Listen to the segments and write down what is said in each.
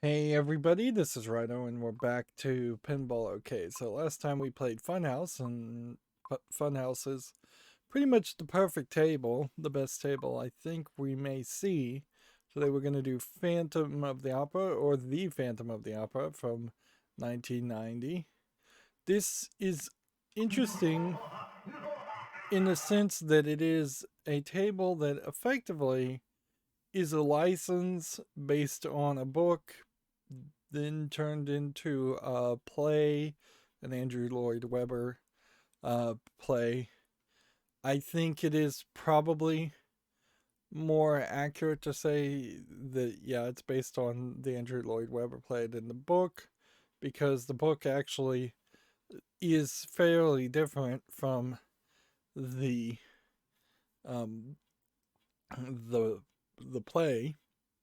Hey everybody, this is Rydo and we're back to Pinball Arcade. So last time we played Funhouse, and Funhouse is pretty much the perfect table, the best table I think we may see. Today we're going to do Phantom of the Opera, or The Phantom of the Opera from 1990. This is interesting in the sense that it is a table that effectively is a license based on a book, then turned into a play, an Andrew Lloyd Webber play. I think it is probably more accurate to say that, yeah, it's based on the Andrew Lloyd Webber play than the book, because the book actually is fairly different from the um, the the play,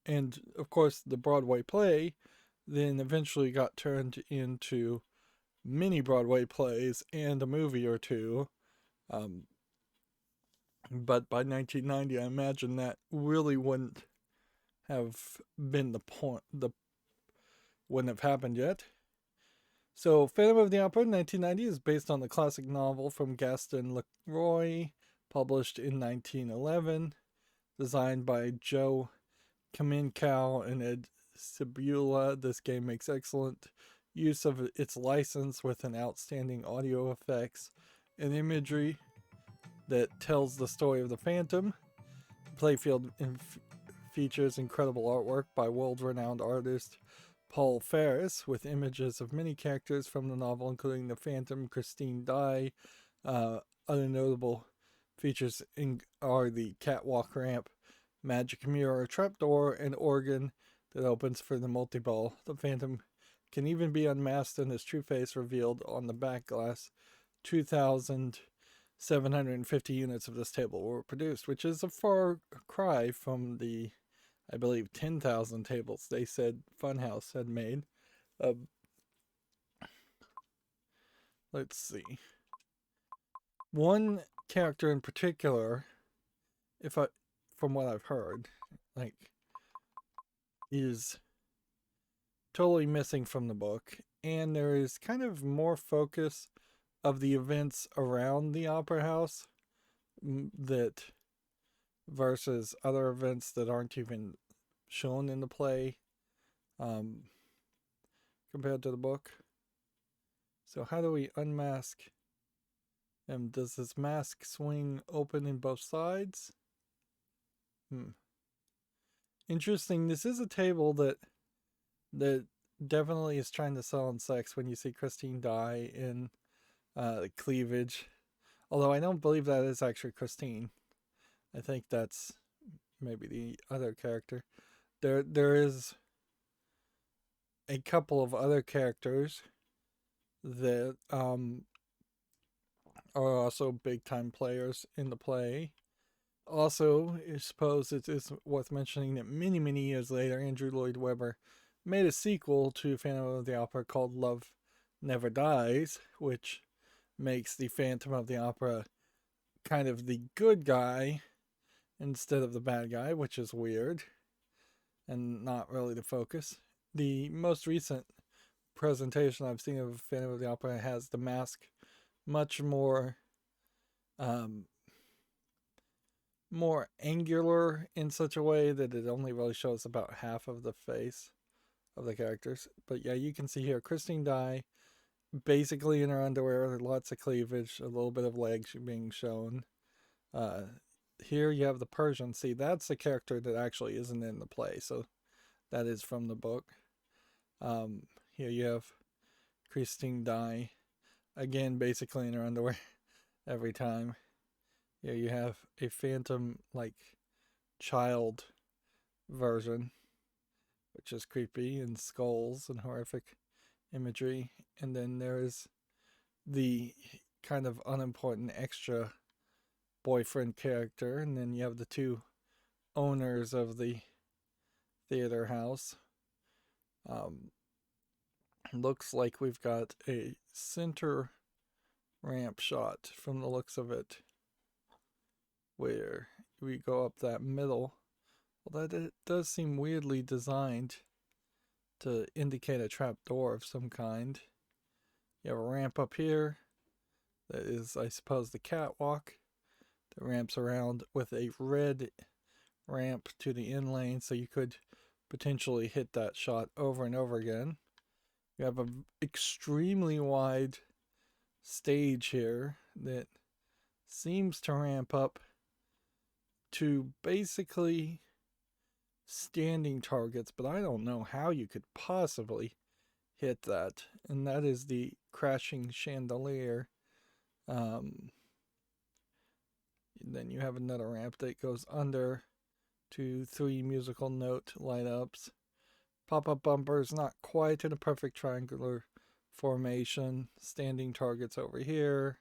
and of course the Broadway play then eventually got turned into mini Broadway plays and a movie or two. Um, but by 1990, I imagine that really wouldn't have been the point. The wouldn't have happened yet. So, Phantom of the Opera 1990 is based on the classic novel from Gaston Leroy, published in 1911, designed by Joe Kaminkow and Ed Cibula. This game makes excellent use of its license with an outstanding audio effects and imagery that tells the story of the Phantom. The playfield features incredible artwork by world-renowned artist Paul Ferris, with images of many characters from the novel, including the Phantom, Christine Dye. Other notable features are the catwalk ramp, magic mirror, trapdoor, and organ that opens for the multiball. The Phantom can even be unmasked and his true face revealed on the back glass. 2,750 units of this table were produced, which is a far cry from the, I believe, 10,000 tables they said Funhouse had made. Uh, let's see. One character in particular, if I, from what I've heard, like, is totally missing from the book, and there is kind of more focus of the events around the opera house that versus other events that aren't even shown in the play, um, compared to the book. So how do we unmask him? Does this mask swing open in both sides? Interesting. This is a table that definitely is trying to sell on sex when you see Christine Dye in cleavage. Although I don't believe that is actually Christine. I think that's maybe the other character. There is a couple of other characters that are also big time players in the play. Also, I suppose it is worth mentioning that many years later, Andrew Lloyd Webber made a sequel to Phantom of the Opera called Love Never Dies, which makes the Phantom of the Opera kind of the good guy instead of the bad guy, which is weird and not really the focus. The most recent presentation I've seen of Phantom of the Opera has the mask much more um, more angular in such a way that it only really shows about half of the face of the characters. But yeah, you can see here Christine Dye basically in her underwear, lots of cleavage, a little bit of legs being shown. Uh, Here you have the Persian. See, that's a character that actually isn't in the play, so that is from the book. Here you have Christine Dye, again, basically in her underwear every time. Here you have a Phantom, like, child version, which is creepy, and skulls and horrific imagery. And then there's the kind of unimportant extra boyfriend character, and then you have the two owners of the theater house. Looks like we've got a center ramp shot from the looks of it, where we go up that middle. Well, that it does seem weirdly designed to indicate a trap door of some kind. You have a ramp up here that is, I suppose, the catwalk that ramps around with a red ramp to the in lane, so you could potentially hit that shot over and over again. You have an extremely wide stage here that seems to ramp up to basically standing targets, but I don't know how you could possibly hit that. And that is the crashing chandelier. Then you have another ramp that goes under to 3 musical note light ups. Pop-up bumpers, not quite in a perfect triangular formation. Standing targets over here.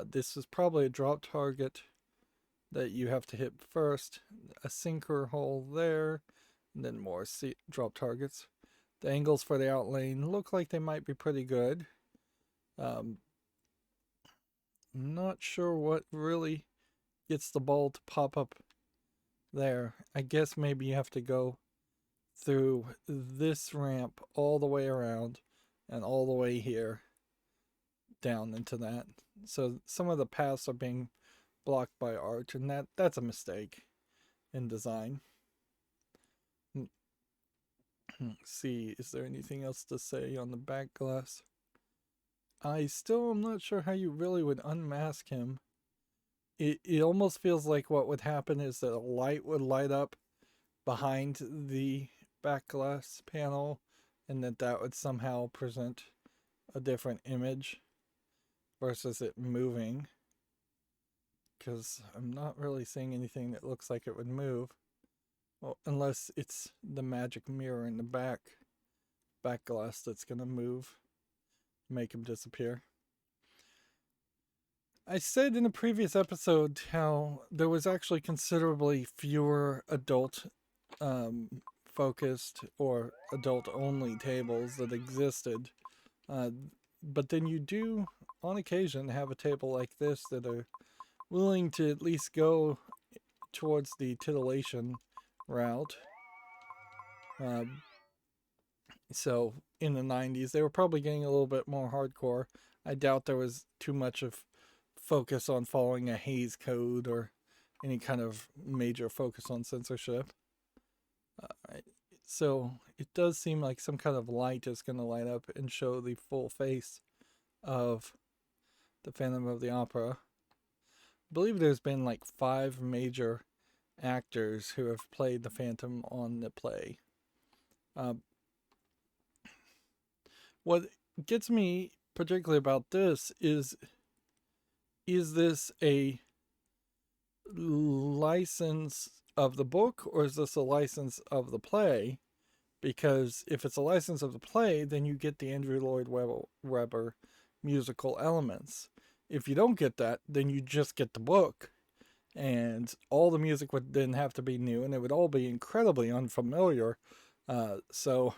This is probably a drop target that you have to hit first. A sinker hole there, and then more drop targets. The angles for the out lane look like they might be pretty good. I'm not sure what really gets the ball to pop up there. I guess maybe you have to go through this ramp all the way around and all the way here down into that. So some of the paths are being blocked by art, and that's a mistake in design. Let's see, is there anything else to say on the back glass? I still am not sure how you really would unmask him. It almost feels like what would happen is that a light would light up behind the back glass panel, and that would somehow present a different image versus it moving, because I'm not really seeing anything that looks like it would move. Well, unless it's the magic mirror in the back glass that's going to move, make him disappear. I said in a previous episode how there was actually considerably fewer adult focused or adult only tables that existed. But then you do on occasion have a table like this that are willing to at least go towards the titillation route. So in the 90s, they were probably getting a little bit more hardcore. I doubt there was too much of focus on following a Hays Code or any kind of major focus on censorship. So it does seem like some kind of light is going to light up and show the full face of the Phantom of the Opera. I believe there's been like 5 major actors who have played the Phantom on the play. What gets me particularly about this is this a license of the book, or is this a license of the play? Because if it's a license of the play, then you get the Andrew Lloyd Webber musical elements. If you don't get that, then you just get the book, and all the music would then have to be new, and it would all be incredibly unfamiliar. So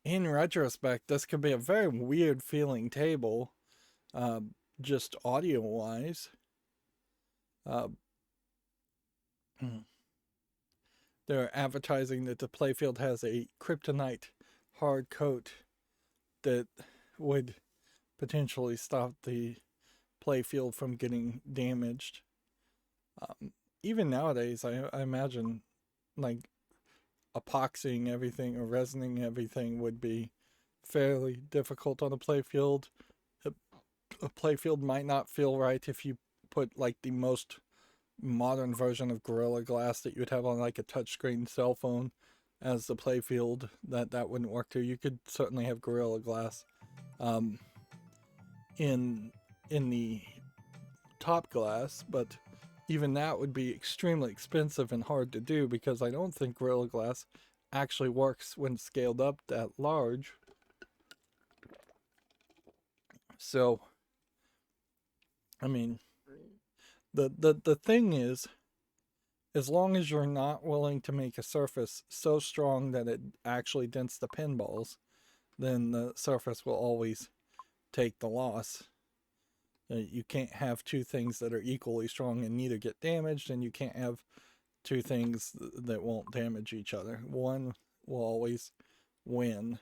in retrospect, this could be a very weird feeling table, just audio wise. They're advertising that the playfield has a kryptonite hard coat that would potentially stop the playfield from getting damaged. Even nowadays, I imagine like epoxying everything or resining everything would be fairly difficult on a playfield. A playfield might not feel right if you put like the most modern version of Gorilla Glass that you would have on like a touchscreen cell phone as the playfield. That wouldn't work too. You could certainly have Gorilla Glass in the top glass, but even that would be extremely expensive and hard to do, because I don't think Gorilla Glass actually works when scaled up that large. So, I mean, the thing is, as long as you're not willing to make a surface so strong that it actually dents the pinballs, then the surface will always take the loss. You can't have 2 things that are equally strong and neither get damaged, and you can't have 2 things that won't damage each other. One will always win.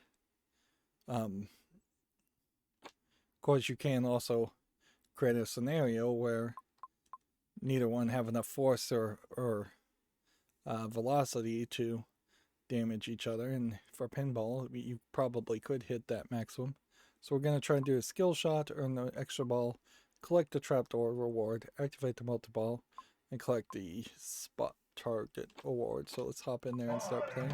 Of course, you can also create a scenario where neither one have enough force or velocity to damage each other, and for pinball you probably could hit that maximum. So we're going to try and do a skill shot, earn the extra ball, collect the trapdoor reward, activate the multi-ball, and collect the spot target award. So let's hop in there and start playing.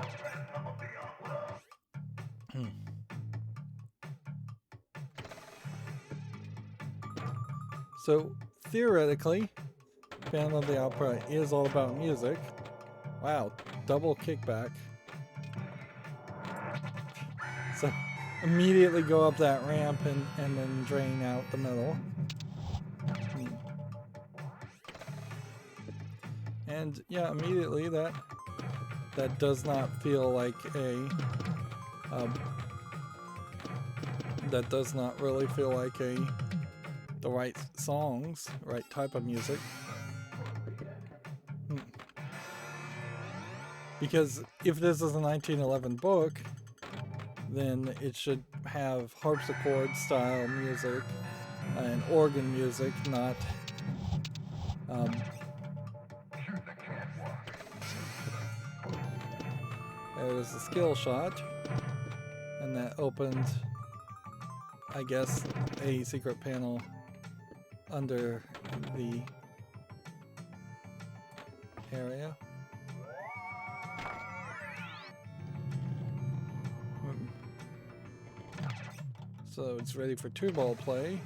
So theoretically, Phantom of the Opera is all about music. Wow, double kickback. So immediately go up that ramp and then drain out the middle. And yeah, immediately that does not feel like a that does not really feel like the right songs, right type of music. Because if this is a 1911 book, then it should have harpsichord style music and organ music, not there's a skill shot, and that opened, I guess, a secret panel under the area. So it's ready for 2-ball play.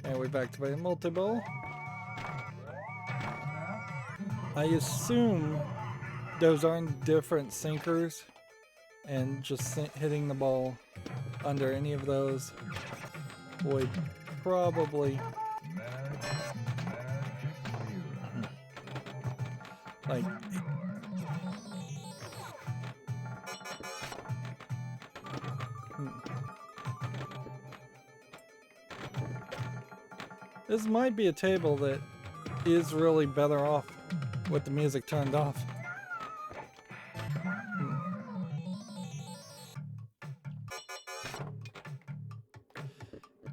And we're back to play multi-ball. I assume those aren't different sinkers, and just hitting the ball under any of those would probably like this might be a table that is really better off with the music turned off.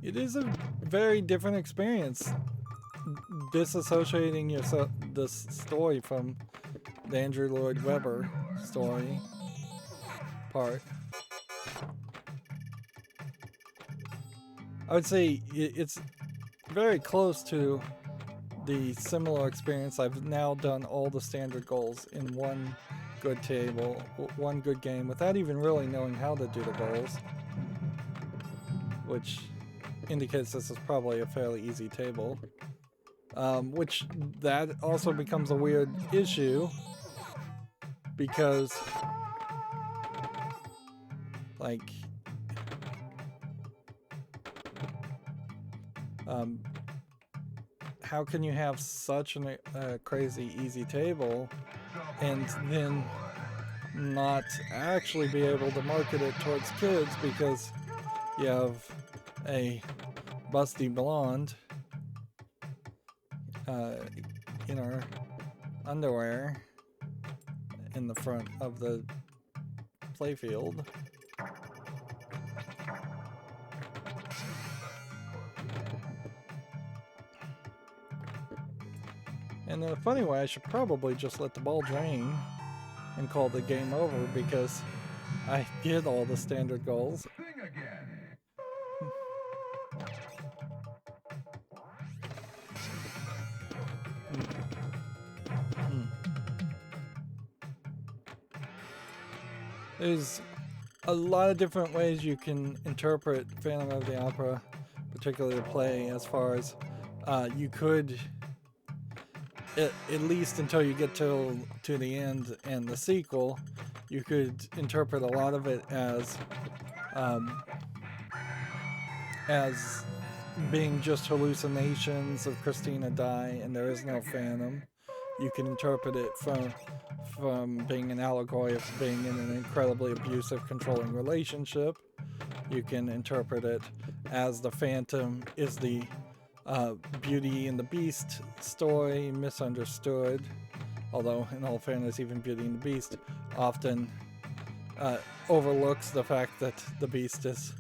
It is a very different experience disassociating yourself this story from the Andrew Lloyd Webber story part. I would say it's very close to the similar experience. I've now done all the standard goals in one good table, one good game, without even really knowing how to do the goals, which indicates this is probably a fairly easy table. Which that also becomes a weird issue, because like how can you have such a crazy easy table and then not actually be able to market it towards kids because you have a busty blonde in her underwear in the front of the playfield. And in a funny way, I should probably just let the ball drain and call the game over, because I did all the standard goals. There's a lot of different ways you can interpret Phantom of the Opera, particularly the play, as far as you could, at least until you get to the end and the sequel, you could interpret a lot of it as being just hallucinations of Christina Dye and there is no Phantom. You can interpret it from being an allegory of being in an incredibly abusive, controlling relationship. You can interpret it as the Phantom is the Beauty and the Beast story misunderstood, although in all fairness, even Beauty and the Beast often overlooks the fact that the Beast is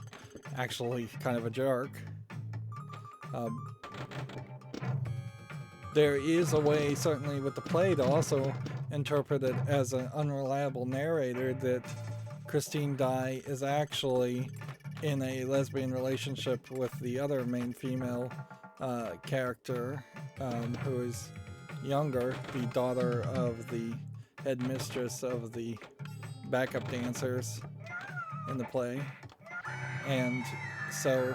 actually kind of a jerk. There is a way, certainly with the play, to also interpret it as an unreliable narrator, that Christine Dye is actually in a lesbian relationship with the other main female character, who is younger, the daughter of the headmistress of the backup dancers in the play. And so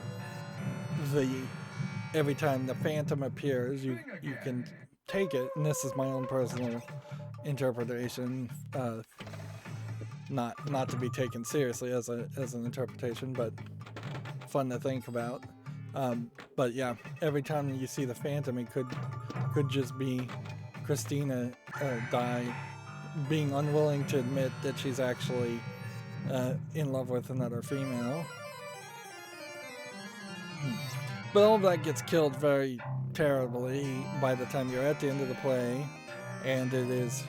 every time the Phantom appears, you can take it, and this is my own personal interpretation, not to be taken seriously as an interpretation, but fun to think about. But yeah, every time you see the Phantom, it could just be Christina Dye being unwilling to admit that she's actually in love with another female. But all of that gets killed very terribly by the time you're at the end of the play, and it is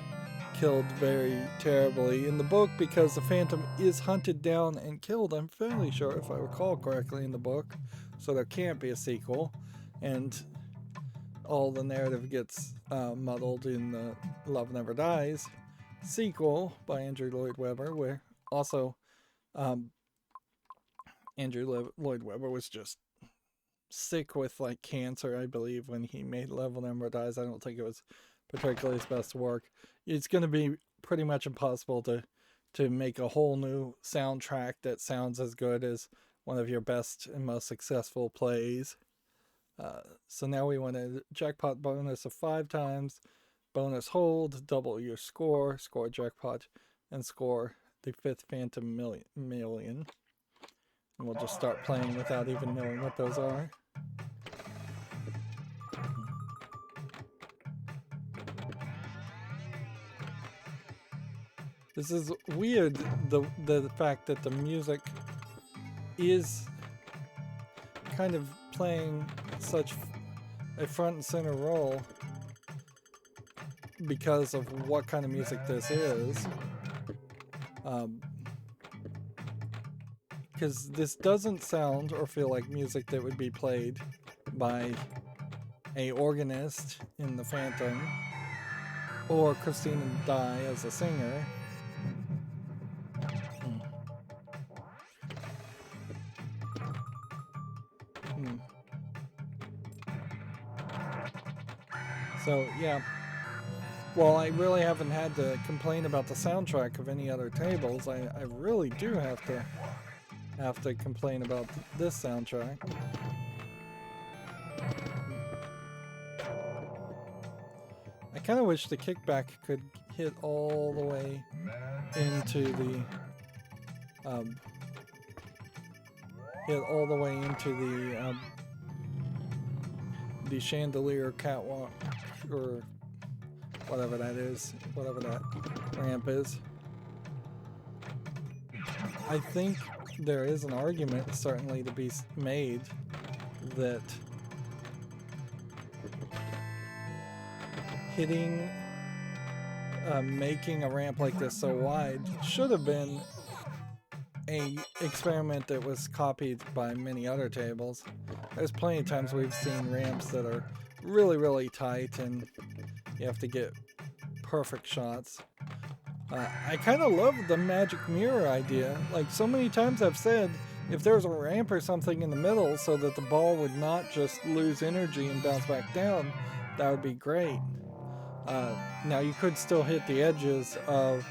killed very terribly in the book because the Phantom is hunted down and killed, I'm fairly sure, if I recall correctly, in the book. So there can't be a sequel, and all the narrative gets muddled in the Love Never Dies sequel by Andrew Lloyd Webber, where also Andrew Lloyd Webber was just sick with like cancer, I believe, when he made Love Never Dies. I don't think it was particularly his best work. It's going to be pretty much impossible to make a whole new soundtrack that sounds as good as one of your best and most successful plays. So now we want a jackpot bonus of 5 times, bonus hold, double your score jackpot, and score the 5th Phantom million. And we'll just start playing without even knowing what those are. This is weird, the fact that the music is kind of playing such a front and center role because of what kind of music this is. Because this doesn't sound or feel like music that would be played by a organist in The Phantom or Christina Dye as a singer. So yeah, while I really haven't had to complain about the soundtrack of any other tables, I really do have to complain about this soundtrack. I kind of wish the kickback could hit all the way into the Chandelier catwalk, or whatever that is, whatever that ramp is. I think there is an argument certainly to be made that making a ramp like this so wide should have been a experiment that was copied by many other tables. There's plenty of times we've seen ramps that are really, really tight and you have to get perfect shots. I kind of love the magic mirror idea. Like, so many times I've said, if there's a ramp or something in the middle so that the ball would not just lose energy and bounce back down, that would be great. Now you could still hit the edges of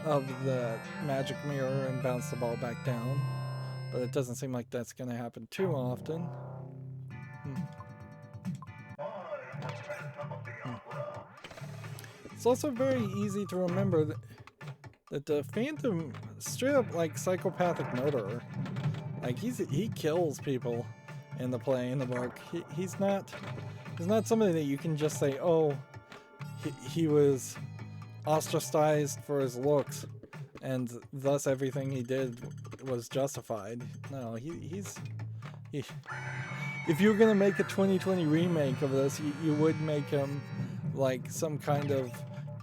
the magic mirror and bounce the ball back down, but it doesn't seem like that's going to happen too often. It's also very easy to remember that the Phantom straight up like psychopathic murderer. Like he kills people in the play, in the book. He's not somebody that you can just say, oh, he was ostracized for his looks and thus everything he did was justified. No, he's if you were gonna make a 2020 remake of this, you would make him like some kind of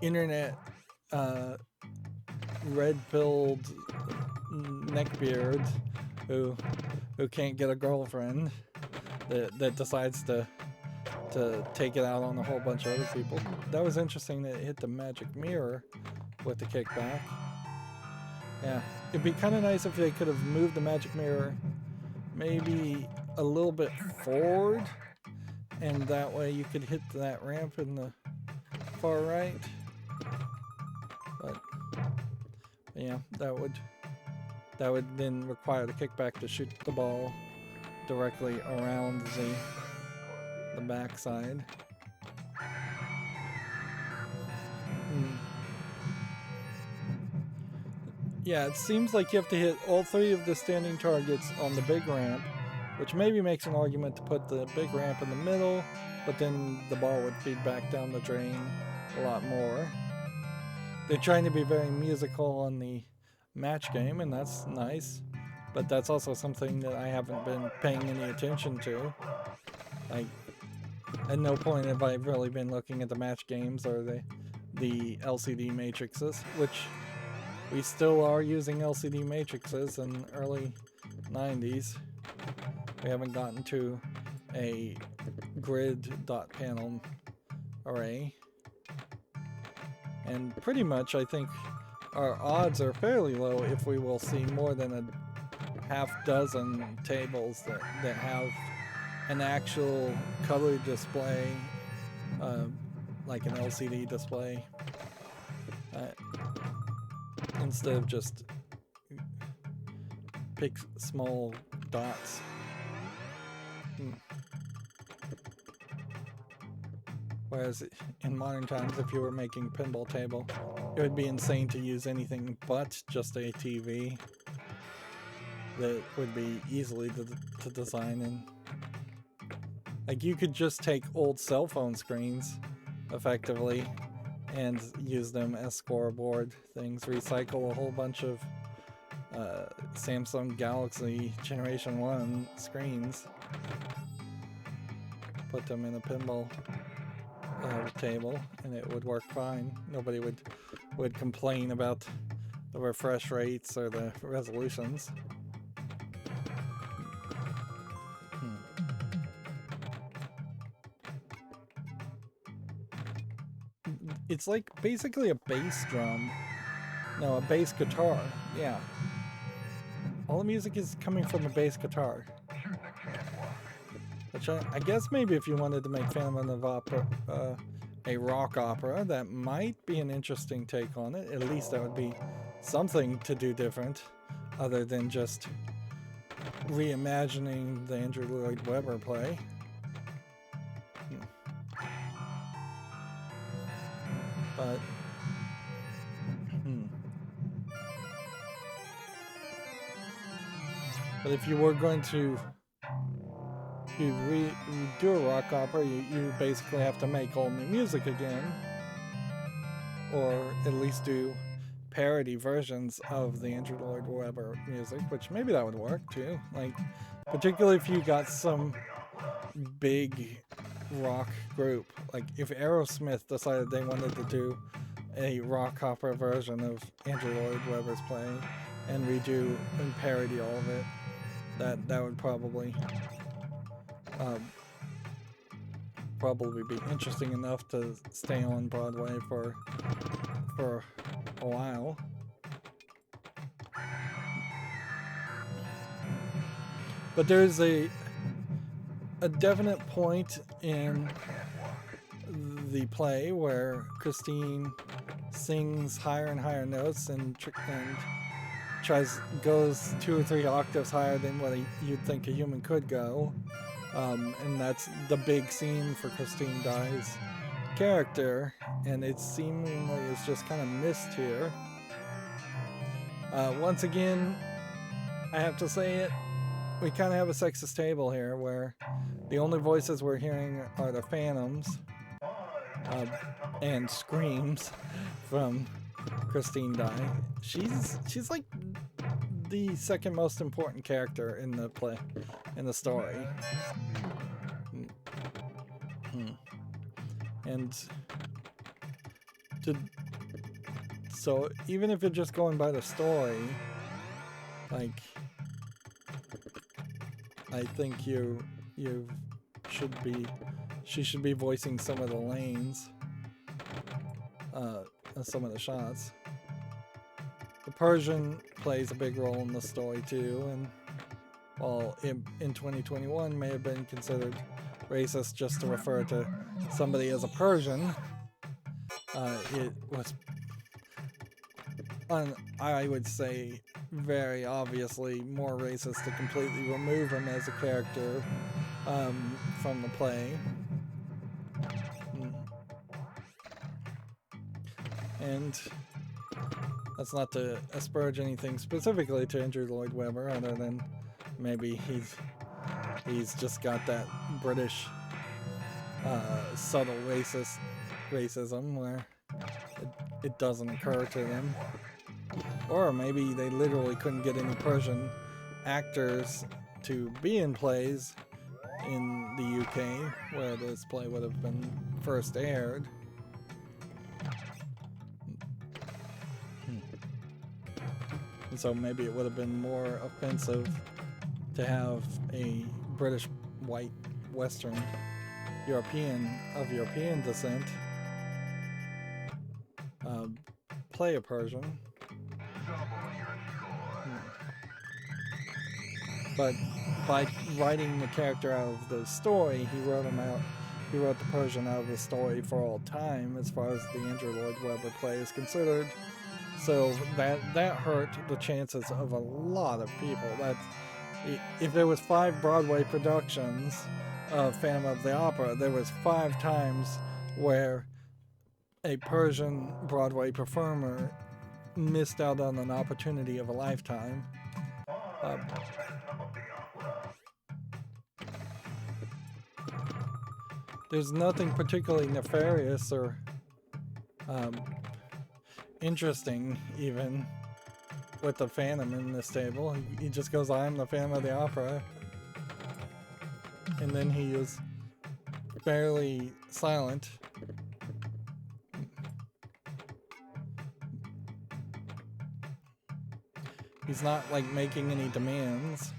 internet red-pilled neckbeard who can't get a girlfriend that decides to take it out on a whole bunch of other people. That was interesting that it hit the magic mirror with the kickback. Yeah, it'd be kind of nice if they could have moved the magic mirror maybe a little bit forward, and that way you could hit that ramp in the far right. But yeah, that would then require the kickback to shoot the ball directly around the backside. Yeah, it seems like you have to hit all 3 of the standing targets on the big ramp, which maybe makes an argument to put the big ramp in the middle, but then the ball would feed back down the drain a lot more. They're trying to be very musical on the match game, and that's nice, but that's also something that I haven't been paying any attention to. Like, at no point have I really been looking at the match games or the LCD matrices, which we still are using LCD matrices in early 90s. We haven't gotten to a grid dot panel array. And pretty much I think our odds are fairly low if we will see more than a half dozen tables that have an actual color display, like an LCD display, instead of just pick small dots. Whereas in modern times, if you were making a pinball table, it would be insane to use anything but just a TV that would be easily to design in. Like, you could just take old cell phone screens, effectively, and use them as scoreboard things. Recycle a whole bunch of Samsung Galaxy Generation 1 screens. Put them in a pinball table, and it would work fine. Nobody would complain about the refresh rates or the resolutions. It's like basically a bass drum. No, a bass guitar. Yeah. All the music is coming from a bass guitar. Which I guess maybe if you wanted to make Phantom of the Opera a rock opera, that might be an interesting take on it. At least that would be something to do different, other than just reimagining the Andrew Lloyd Webber play. But but if you were going to do a rock opera, you basically have to make all new music again, or at least do parody versions of the Andrew Lloyd Webber music, which maybe that would work too. Like, particularly if you got some big rock group, like if Aerosmith decided they wanted to do a rock opera version of Andrew Lloyd Webber's playing and redo and parody all of it, that would probably be interesting enough to stay on Broadway for a while. But there's a definite point in the play where Christine sings higher and higher notes and goes 2 or 3 octaves higher than what you'd think a human could go. And that's the big scene for Christine Dai's character, and it seemingly is just kind of missed here. Once again, I have to say it, we kind of have a sexist table here where the only voices we're hearing are the phantoms and screams from Christine Dai. She's like the second most important character in the play. in the story. And so even if you're just going by the story, like, I think she should be voicing some of the lanes, some of the shots. The Persian plays a big role in the story too, and while in 2021 may have been considered racist just to refer to somebody as a Persian, it was, I would say, very obviously more racist to completely remove him as a character from the play. And that's not to asperge anything specifically to Andrew Lloyd Webber, other than maybe he's just got that British subtle racism where it doesn't occur to them. Or maybe they literally couldn't get any Persian actors to be in plays in the UK, where this play would have been first aired. And so maybe it would have been more offensive to have a British white Western European of European descent play a Persian. But by writing the character out of the story, he wrote the Persian out of the story for all time, as far as the Andrew Lloyd Webber play is considered. So that hurt the chances of a lot of people. That if there was 5 Broadway productions of Phantom of the Opera, there was 5 times where a Persian Broadway performer missed out on an opportunity of a lifetime. There's nothing particularly nefarious or interesting even with the Phantom in this table. He just goes, "I'm the Phantom of the Opera," and then he is fairly silent. He's not like making any demands,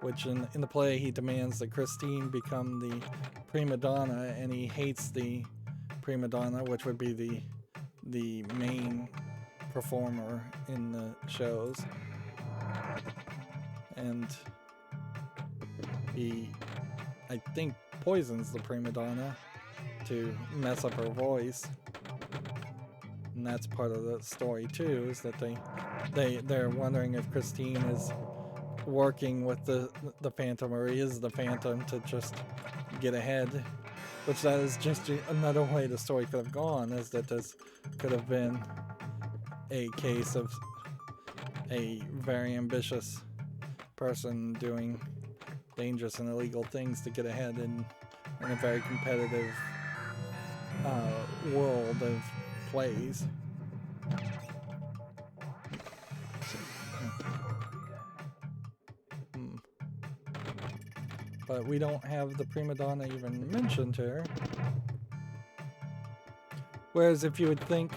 which in the play he demands that Christine become the prima donna, and he hates the prima donna, which would be the main performer in the shows. And he, I think, poisons the prima donna to mess up her voice. And that's part of the story too, is that they're wondering if Christine is working with the Phantom, or is the Phantom to just get ahead. Which that is just another way the story could have gone, is that this could have been a case of a very ambitious person doing dangerous and illegal things to get ahead in a very competitive world of plays. But we don't have the prima donna even mentioned here. Whereas if you would think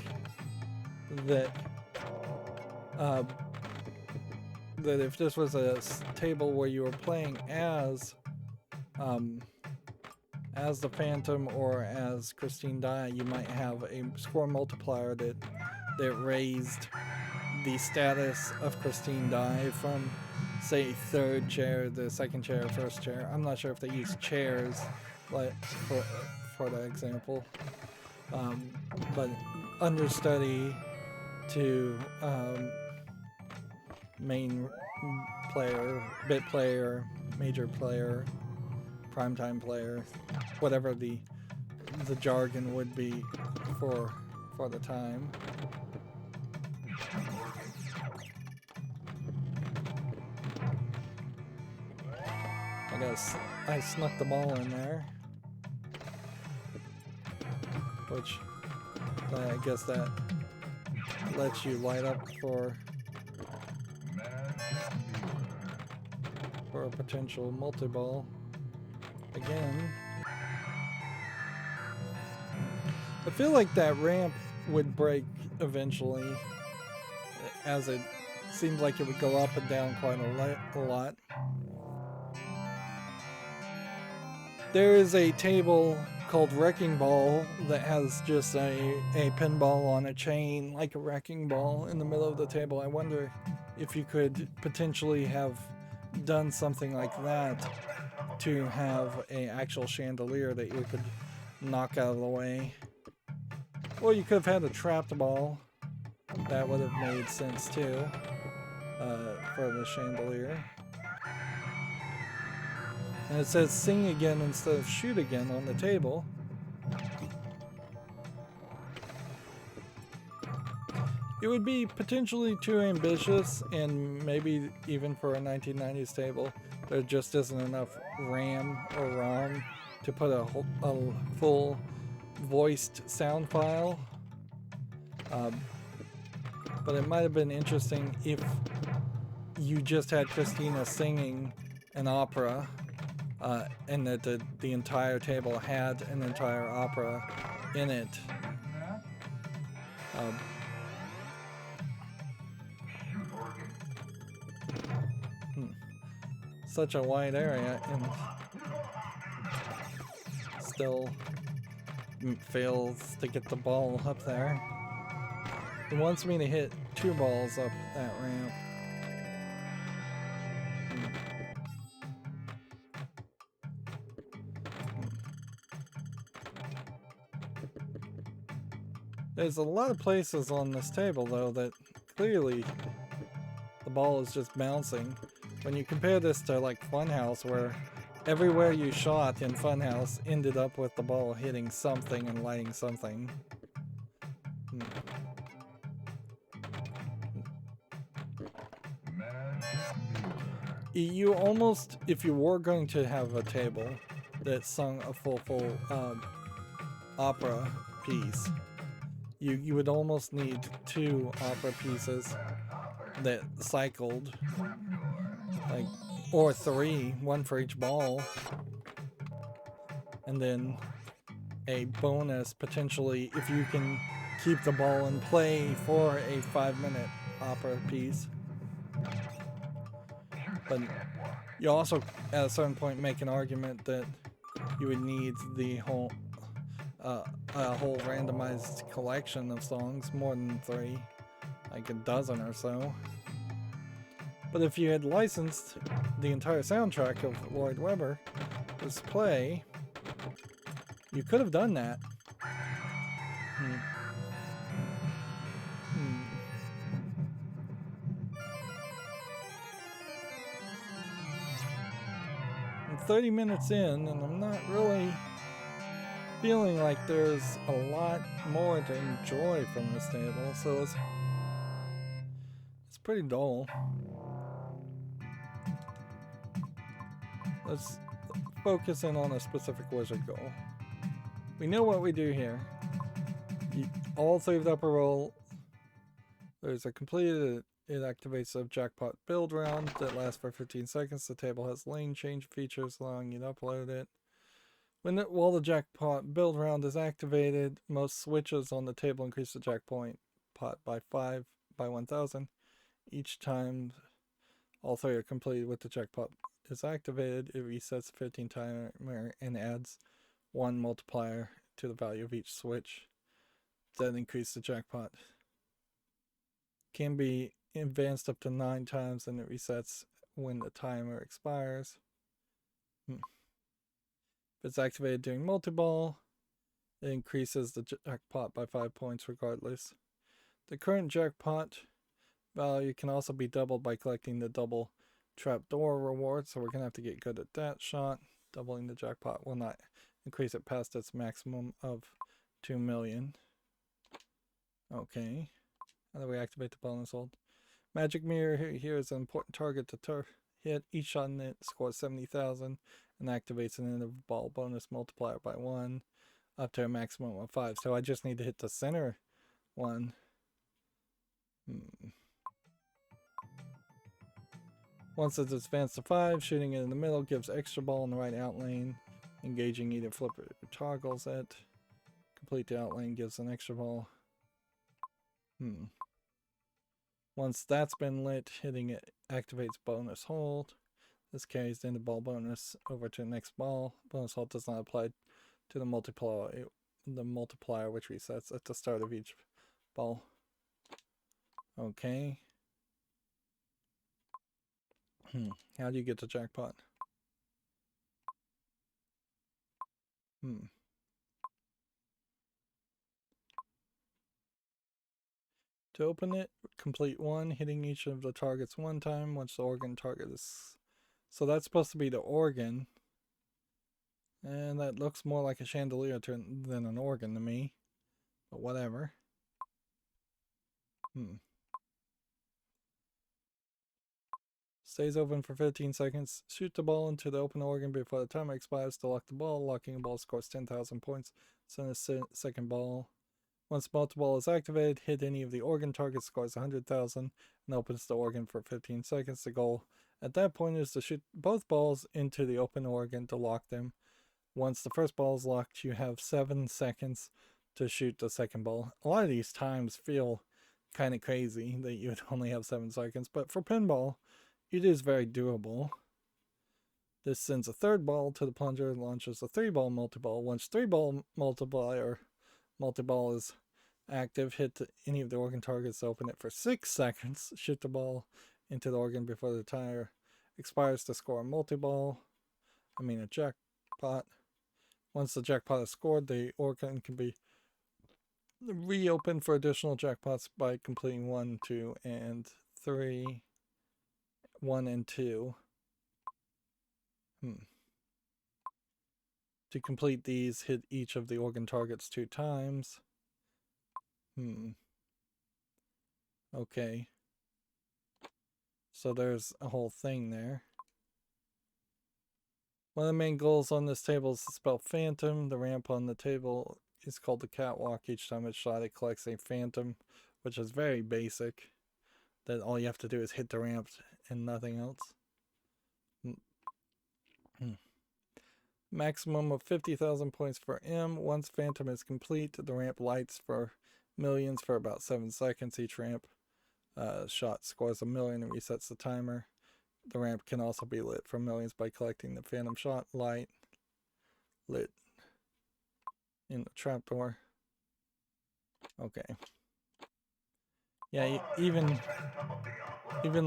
that that if this was a table where you were playing as the Phantom or as Christine Dye, you might have a score multiplier that raised the status of Christine Dye from, say, 3rd chair, the 2nd chair, 1st chair. I'm not sure if they use chairs like for that example, but understudy to main player, bit player, major player, primetime player, whatever the jargon would be for the time. I snuck the ball in there, which I guess that lets you light up for for a potential multi-ball again. I feel like that ramp would break eventually, as it seems like it would go up and down quite a lot. There is a table called Wrecking Ball that has just a pinball on a chain, like a wrecking ball, in the middle of the table. I wonder if you could potentially have done something like that to have an actual chandelier that you could knock out of the way. Or you could have had a trapped ball. That would have made sense too, for the chandelier. And it says sing again instead of shoot again on the table. It would be potentially too ambitious, and maybe even for a 1990s table, there just isn't enough RAM or ROM to put a full voiced sound file. But it might have been interesting if you just had Christina singing an opera, and that the entire table had an entire opera in it. Such a wide area, and still fails to get the ball up there. It wants me to hit 2 balls up that ramp. There's a lot of places on this table, though, that clearly the ball is just bouncing. When you compare this to, like, Funhouse, where everywhere you shot in Funhouse ended up with the ball hitting something and lighting something. You almost, if you were going to have a table that sung a full opera piece, you would almost need 2 opera pieces that cycled, like, or 3, 1 for each ball, and then a bonus potentially if you can keep the ball in play for a 5-minute opera piece. But you also, at a certain point, make an argument that you would need the whole a whole randomized collection of songs, more than 3, like a dozen or so. But if you had licensed the entire soundtrack of Lloyd Webber's play, you could have done that. I'm 30 minutes in, and I'm not really feeling like there's a lot more to enjoy from this table, so it's pretty dull. Let's focus in on a specific wizard goal. We know what we do here. All 3 of the upper roll, there's a completed, it activates a Jackpot build round that lasts for 15 seconds. The table has lane change features allowing you to upload it. While the Jackpot build round is activated, most switches on the table increase the jackpot by 5 by 1,000. Each time all 3 are completed with the Jackpot is activated, it resets the 15 timer and adds 1 multiplier to the value of each switch. That increases the jackpot. Can be advanced up to 9 times, and it resets when the timer expires. If it's activated during Multiball, it increases the jackpot by 5 points regardless. The current jackpot value can also be doubled by collecting the double trapdoor reward, so we're going to have to get good at that shot. Doubling the jackpot will not increase it past its maximum of 2 million. Okay. How do we activate the bonus hold? Magic Mirror here is an important target to hit. Each shot in it scores 70,000 and activates an interval bonus multiplier by 1 up to a maximum of 5. So I just need to hit the center one. Once it's advanced to 5, shooting it in the middle gives extra ball in the right out lane. Engaging either flip or toggles it. Complete the out lane gives an extra ball. Once that's been lit, hitting it activates bonus hold. This carries the end of ball bonus over to the next ball. Bonus hold does not apply to the multiplier which resets at the start of each ball. Okay. How do you get to Jackpot? To open it, complete 1, hitting each of the targets 1 time once the organ target is... So that's supposed to be the organ. And that looks more like a chandelier than an organ to me. But whatever. Stays open for 15 seconds. Shoot the ball into the open organ before the timer expires to lock the ball. Locking a ball scores 10,000 points. Send a second ball. Once Multiball is activated, hit any of the organ targets, scores 100,000, and opens the organ for 15 seconds. The goal at that point is to shoot both balls into the open organ to lock them. Once the first ball is locked, you have 7 seconds to shoot the second ball. A lot of these times feel kind of crazy that you would only have 7 seconds, but for pinball, it is very doable. This sends a third ball to the plunger and launches a 3-ball multiball. Once 3-ball multiball is active, hit any of the organ targets, open it for 6 seconds, shoot the ball into the organ before the timer expires to score a jackpot. Once the jackpot is scored, the organ can be reopened for additional jackpots by completing 1, 2, and 3. 1 and 2. To complete these, hit each of the organ targets 2 times. Okay. So there's a whole thing there. One of the main goals on this table is to spell phantom. The ramp on the table is called the catwalk. Each time it's shot, it collects a phantom, which is very basic. That all you have to do is hit the ramp and nothing else. Maximum of 50,000 points for M. Once phantom is complete, the ramp lights for millions for about 7 seconds. Each ramp shot scores 1,000,000 and resets the timer. The ramp can also be lit for millions by collecting the phantom shot light lit in the trapdoor. Okay. Yeah, even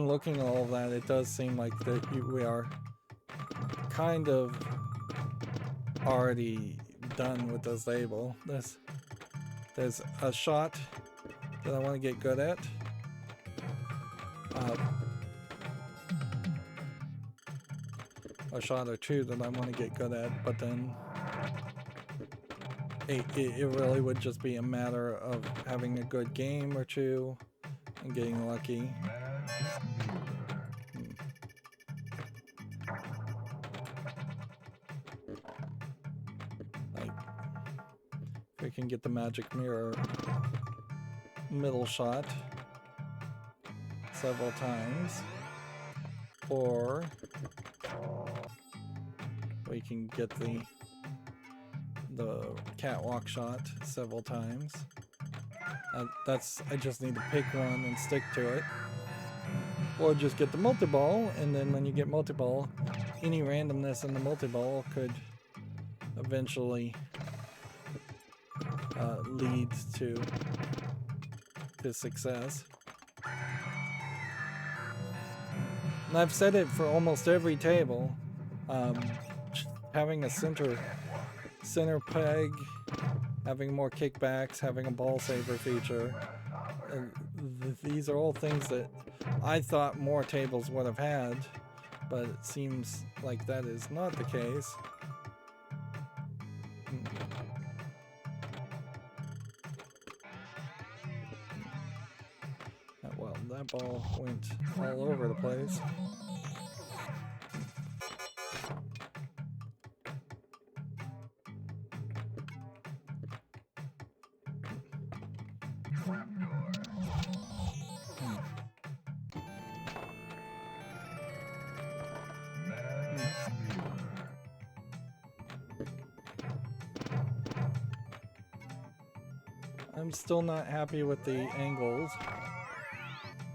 looking at all of that, it does seem like that we are kind of already done with this label. There's a shot that I want to get good at. A shot or 2 that I want to get good at, but then it really would just be a matter of having a good game or 2 and getting lucky. Like, if we can get the magic mirror middle shot several times, or we can get the catwalk shot several times. I just need to pick one and stick to it, or just get the multiball, and then when you get multiball, any randomness in the multiball could eventually lead to success. And I've said it for almost every table. Having a center peg, having more kickbacks, having a ball saver feature. These are all things that I thought more tables would have had, but it seems like that is not the case. Well, that ball went all over the place. I'm still not happy with the angles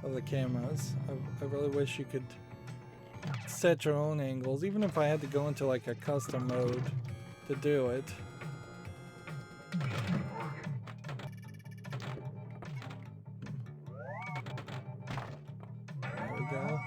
of the cameras. I really wish you could set your own angles, even if I had to go into like a custom mode to do it. There we go.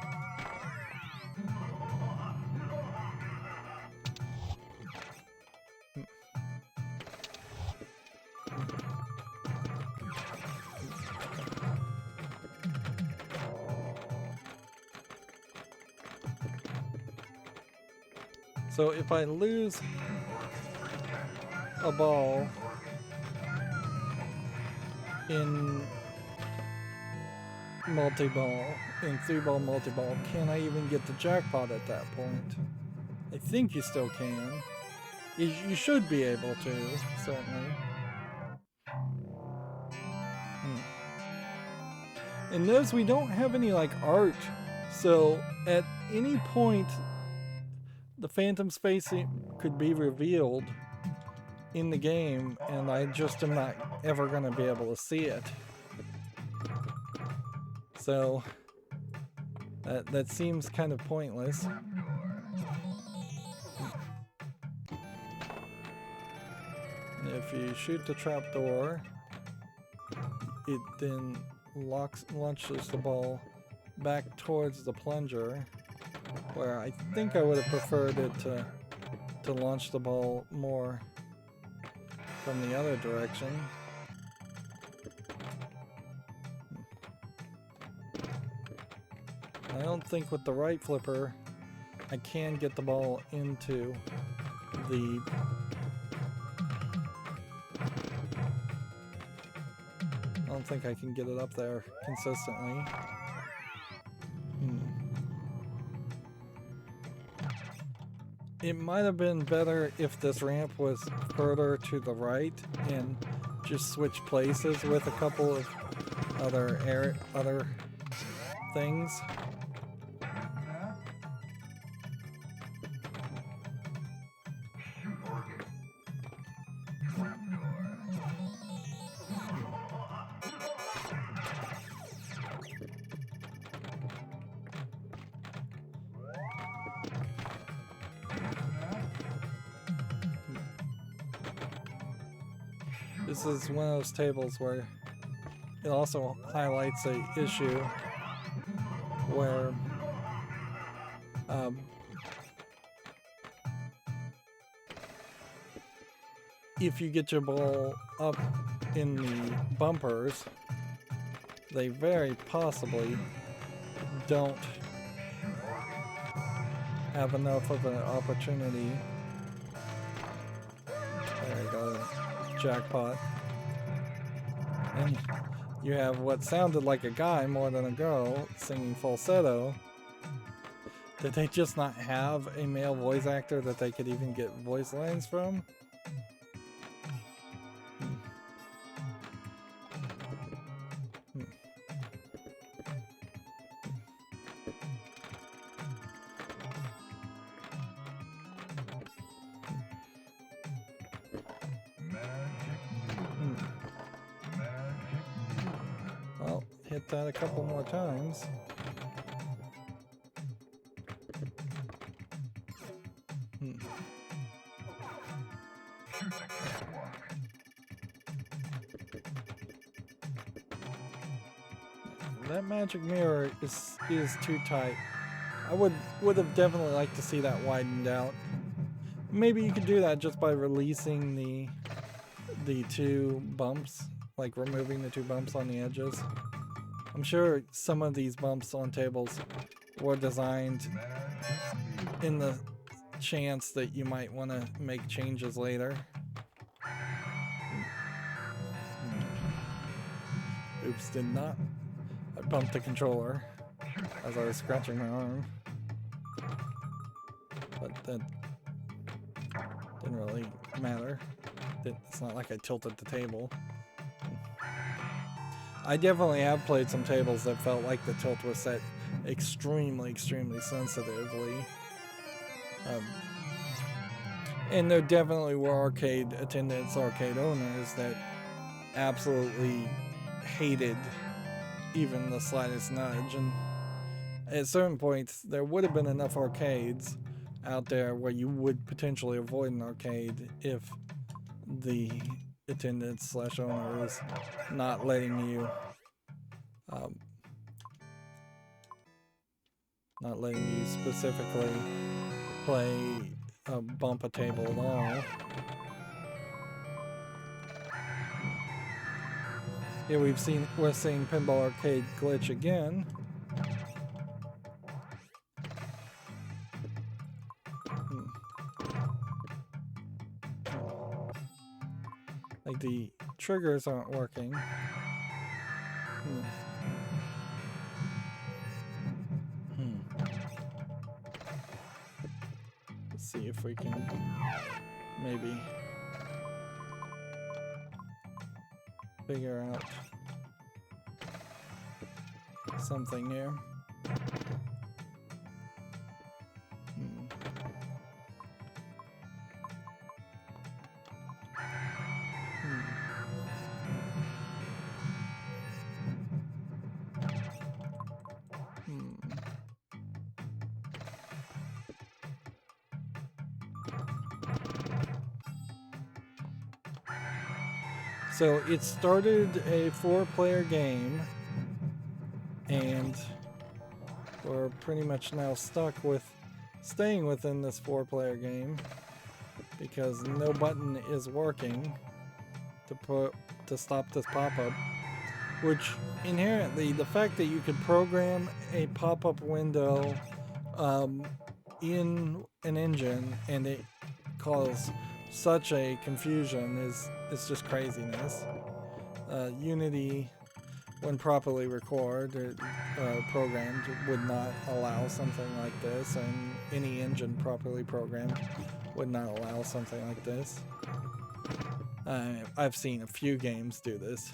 So if I lose a ball in multi-ball, in 3-ball multi-ball, can I even get the jackpot at that point? I think you still can. You should be able to, certainly. And notice we don't have any like art, so at any point the Phantom's face could be revealed in the game, and I just am not ever going to be able to see it. So that seems kind of pointless. If you shoot the trapdoor, it then launches the ball back towards the plunger, where I think I would have preferred it to launch the ball more from the other direction. I don't think with the right flipper I can get the ball into the I don't think I can get it up there consistently. It might have been better if this ramp was further to the right and just switch places with a couple of other things. This is one of those tables where it also highlights an issue where if you get your ball up in the bumpers, they very possibly don't have enough of an opportunity. There you go. Jackpot. And you have what sounded like a guy more than a girl singing falsetto. Did they just not have a male voice actor that they could even get voice lines from? Hit that a couple more times. That magic mirror is too tight. I would have definitely liked to see that widened out. Maybe you could do that just by releasing the two bumps, like removing the two bumps on the edges. I'm sure some of these bumps on tables were designed in the chance that you might want to make changes later. Oops, did not. I bumped the controller as I was scratching my arm. But that didn't really matter. It's not like I tilted the table. I definitely have played some tables that felt like the tilt was set extremely sensitively. And there definitely were arcade attendants, arcade owners that absolutely hated even the slightest nudge. And at certain points, there would have been enough arcades out there where you would potentially avoid an arcade if the attendant / owner is not letting you specifically play bump a table at all. Here we're seeing Pinball Arcade glitch again. Like the triggers aren't working. Let's see if we can maybe figure out something here. So it started a 4-player game, and we're pretty much now stuck with staying within this 4-player game because no button is working to stop this pop-up, which inherently the fact that you could program a pop-up window in an engine and it caused such a confusion is just craziness. Unity, when properly programmed, would not allow something like this, and any engine properly programmed would not allow something like this. I've seen a few games do this.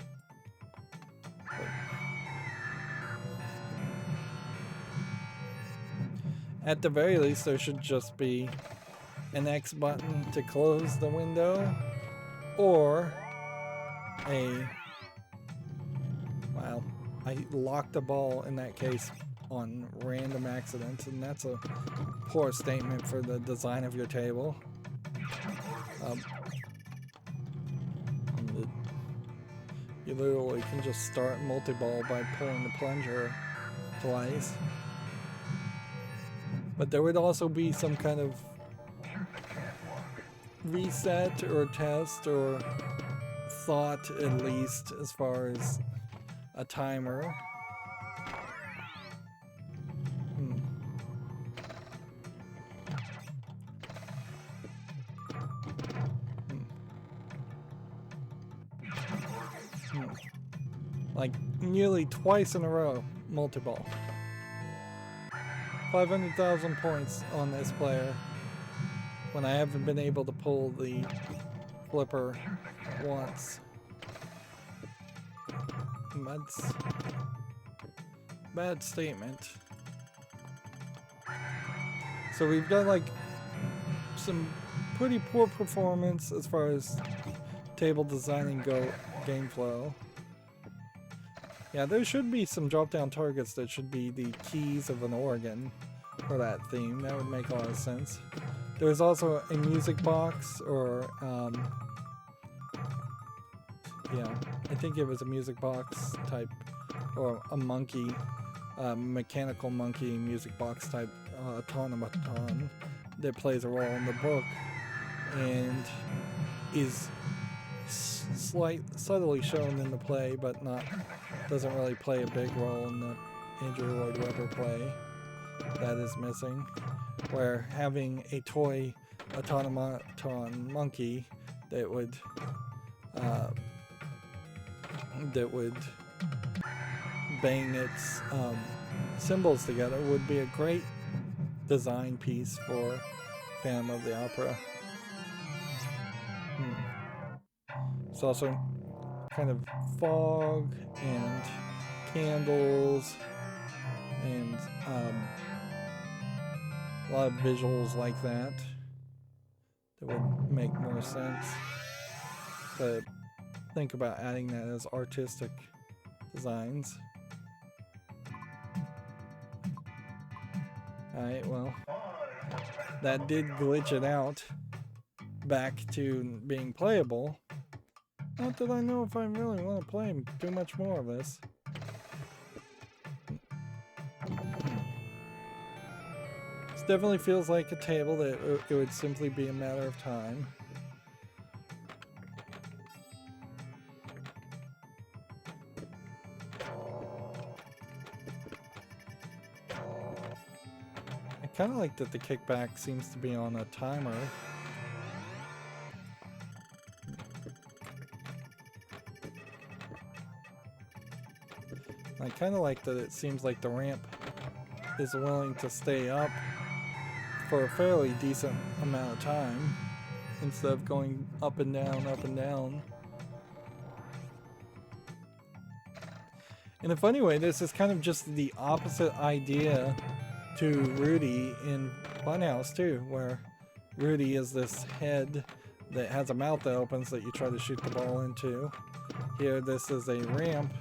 At the very least, there should just be an X button to close the window, or well, I locked a ball in that case on random accidents, and that's a poor statement for the design of your table. You literally can just start multiball by pulling the plunger twice. But there would also be some kind of reset or test or thought, at least, as far as a timer. Like nearly twice in a row, multiball. 500,000 points on this player when I haven't been able to pull the flipper once. That's bad statement. So we've got like some pretty poor performance as far as table designing game flow. Yeah, there should be some drop-down targets that should be the keys of an organ for that theme. That would make a lot of sense. There's also a music box, or yeah, I think it was a music box type, or a monkey, mechanical monkey music box type automaton that plays a role in the book and is subtly shown in the play, but doesn't really play a big role in the Andrew Lloyd Webber play. That is missing. Where having a toy automaton monkey that would bang its symbols together would be a great design piece for Phantom of the Opera. It's also kind of fog and candles and a lot of visuals like that would make more sense. But think about adding that as artistic designs. Alright, well, that did glitch it out back to being playable. Not that I know if I really want to play too much more of this. This definitely feels like a table that it would simply be a matter of time. I kind of like that the kickback seems to be on a timer. I kind of like that it seems like the ramp is willing to stay up for a fairly decent amount of time instead of going up and down, up and down. In a funny way, this is kind of just the opposite idea to Rudy in Funhouse too, where Rudy is this head that has a mouth that opens that you try to shoot the ball into. Here, this is a ramp.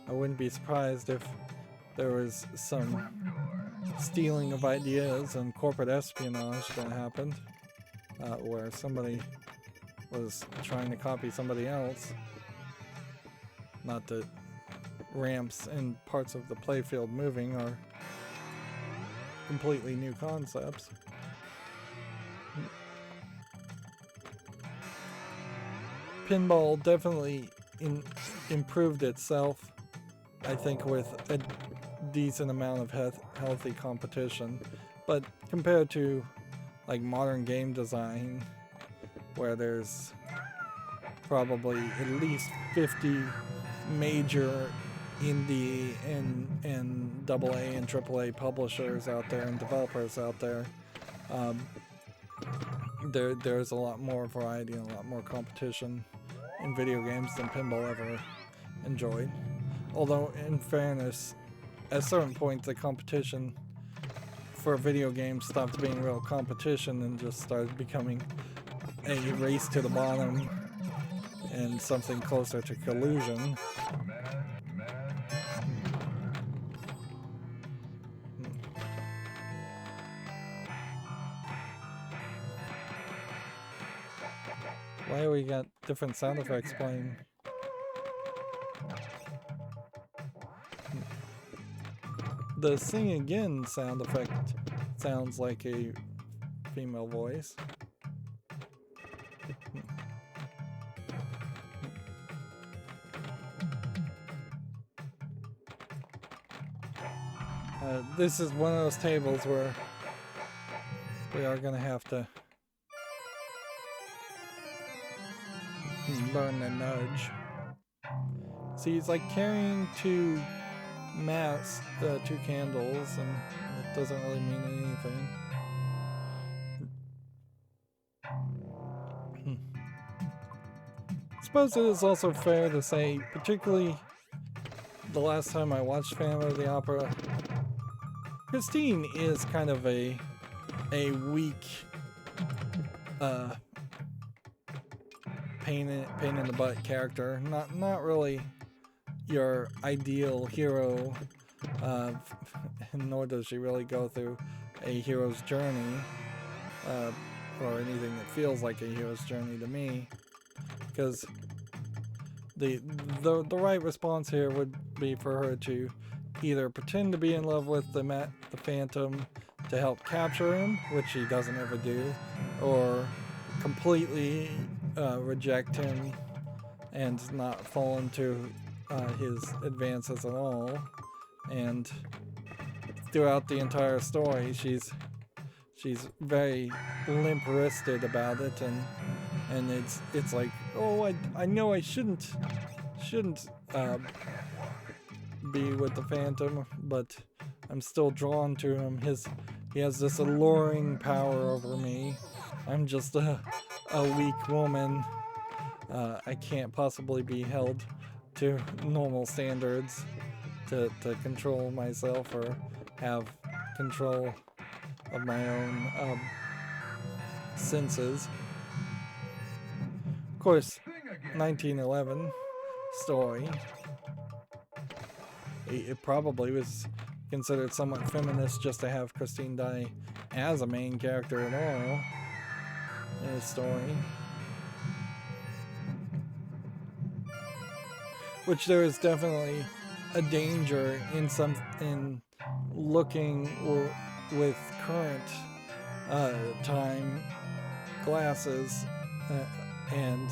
I wouldn't be surprised if there was some stealing of ideas and corporate espionage that happened, where somebody was trying to copy somebody else. Not that ramps and parts of the playfield moving are completely new concepts. Pinball definitely improved itself, I think, with a decent amount of healthy competition, but compared to like modern game design, where there's probably at least 50 major indie and AA and AAA publishers out there and developers out there, there's a lot more variety and a lot more competition in video games than pinball ever enjoyed. Although, in fairness, at a certain point the competition for video games stopped being real competition and just started becoming a race to the bottom and something closer to collusion. Why do we got different sound effects playing? The sing again sound effect sounds like a female voice. This is one of those tables where we are going to have to learn the nudge. See, he's like carrying two candles, and it doesn't really mean anything. I suppose it is also fair to say, particularly the last time I watched Phantom of the Opera, Christine is kind of a weak pain in the butt character. Not really your ideal hero, nor does she really go through a hero's journey, or anything that feels like a hero's journey to me. Because the right response here would be for her to either pretend to be in love with the Phantom to help capture him, which she doesn't ever do, or completely reject him and not fall into his advances at all. And throughout the entire story, she's very limp-wristed about it, and it's like, oh, I know I shouldn't be with the Phantom, but I'm still drawn to him. He has this alluring power over me. I'm just a weak woman. I can't possibly be held to normal standards to control myself or have control of my own senses. Of course, 1911 story. It probably was considered somewhat feminist just to have Christine Daae as a main character at all in a story. Which there is definitely a danger in looking with current time glasses and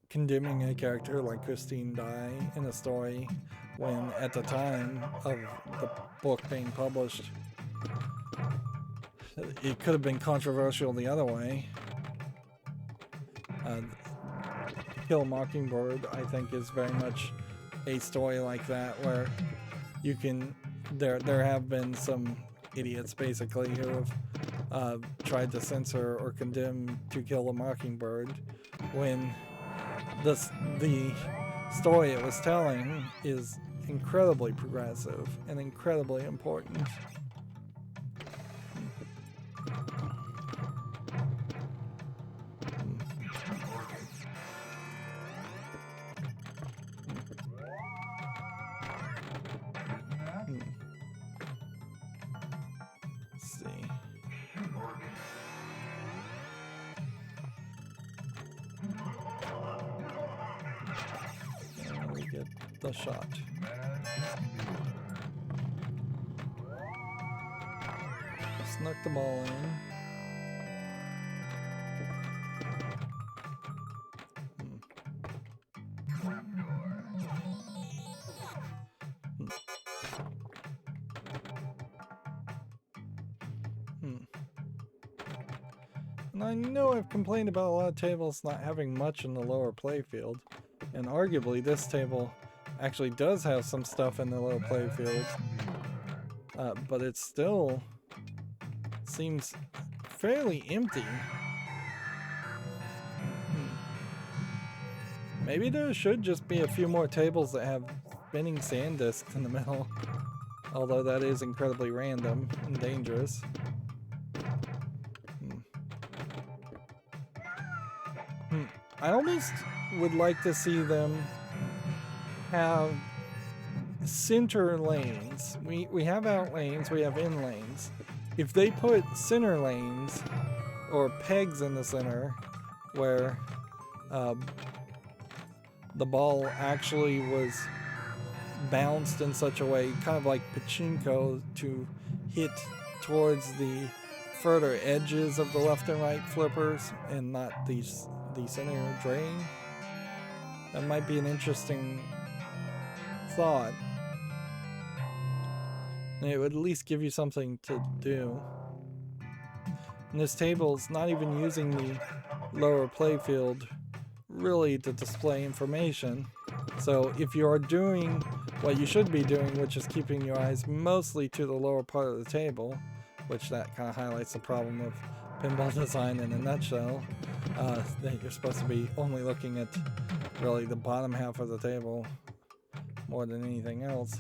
condemning a character like Christine Daae in a story when at the time of the book being published it could have been controversial the other way. Kill Mockingbird, I think, is very much a story like that, where you can there have been some idiots basically who have tried to censor or condemn To Kill a Mockingbird when the story it was telling is incredibly progressive and incredibly important. The shot. Snuck the ball in. And I know I've complained about a lot of tables not having much in the lower playfield, and arguably this table actually does have some stuff in the low playfield, but it still seems fairly empty. Maybe there should just be a few more tables that have spinning sand discs in the middle, although that is incredibly random and dangerous. I almost would like to see them have center lanes. We have out lanes, we have in lanes. If they put center lanes or pegs in the center where the ball actually was bounced in such a way, kind of like pachinko, to hit towards the further edges of the left and right flippers and not the center drain, that might be an interesting thought. And it would at least give you something to do. And this table's not even using the lower playfield really to display information. So if you are doing what you should be doing, which is keeping your eyes mostly to the lower part of the table, which that kind of highlights the problem of pinball design in a nutshell, that you're supposed to be only looking at really the bottom half of the table more than anything else.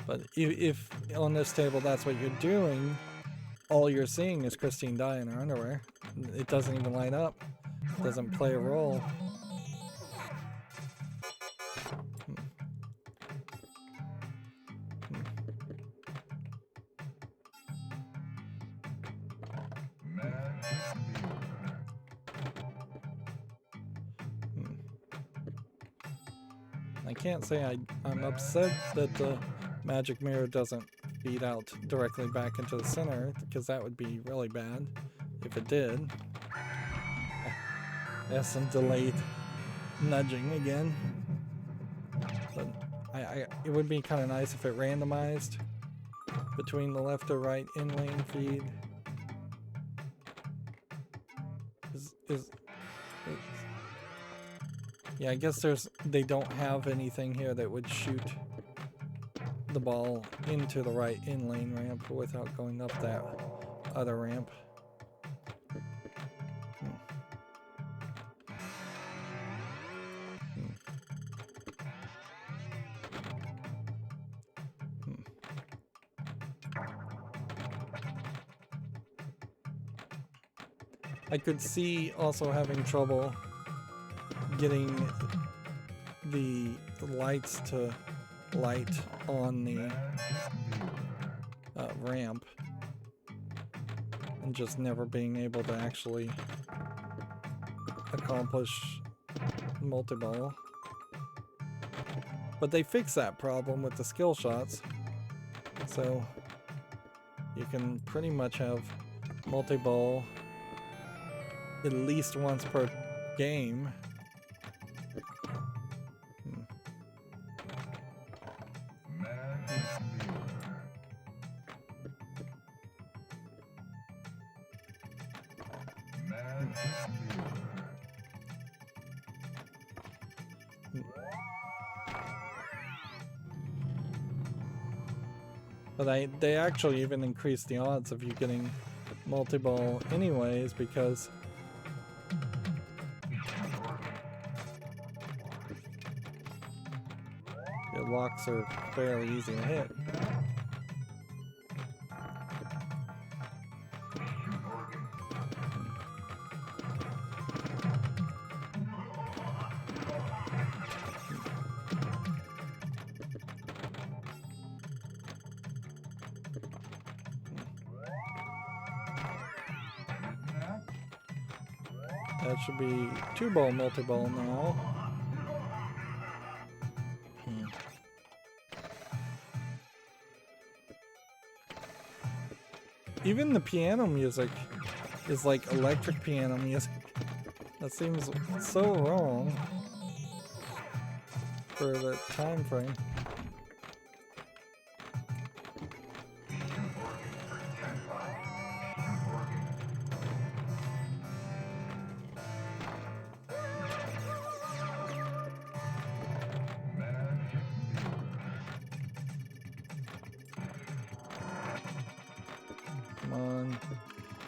But if on this table that's what you're doing, all you're seeing is Christine Daae in her underwear. It doesn't even light up. It doesn't play a role. I can't say I'm upset that the magic mirror doesn't feed out directly back into the center, because that would be really bad if it did. There's some delayed nudging again. But it would be kind of nice if it randomized between the left or right in-lane feed. Yeah, I guess they don't have anything here that would shoot the ball into the right in-lane ramp without going up that other ramp. I could see also having trouble getting the lights to light on the ramp, and just never being able to actually accomplish multiball. But they fixed that problem with the skill shots, so you can pretty much have multiball at least once per game. But they actually even increased the odds of you getting multiball anyways, because the locks are fairly easy to hit. That should be 2-ball multiball now. Even the piano music is like electric piano music. That seems so wrong for the time frame.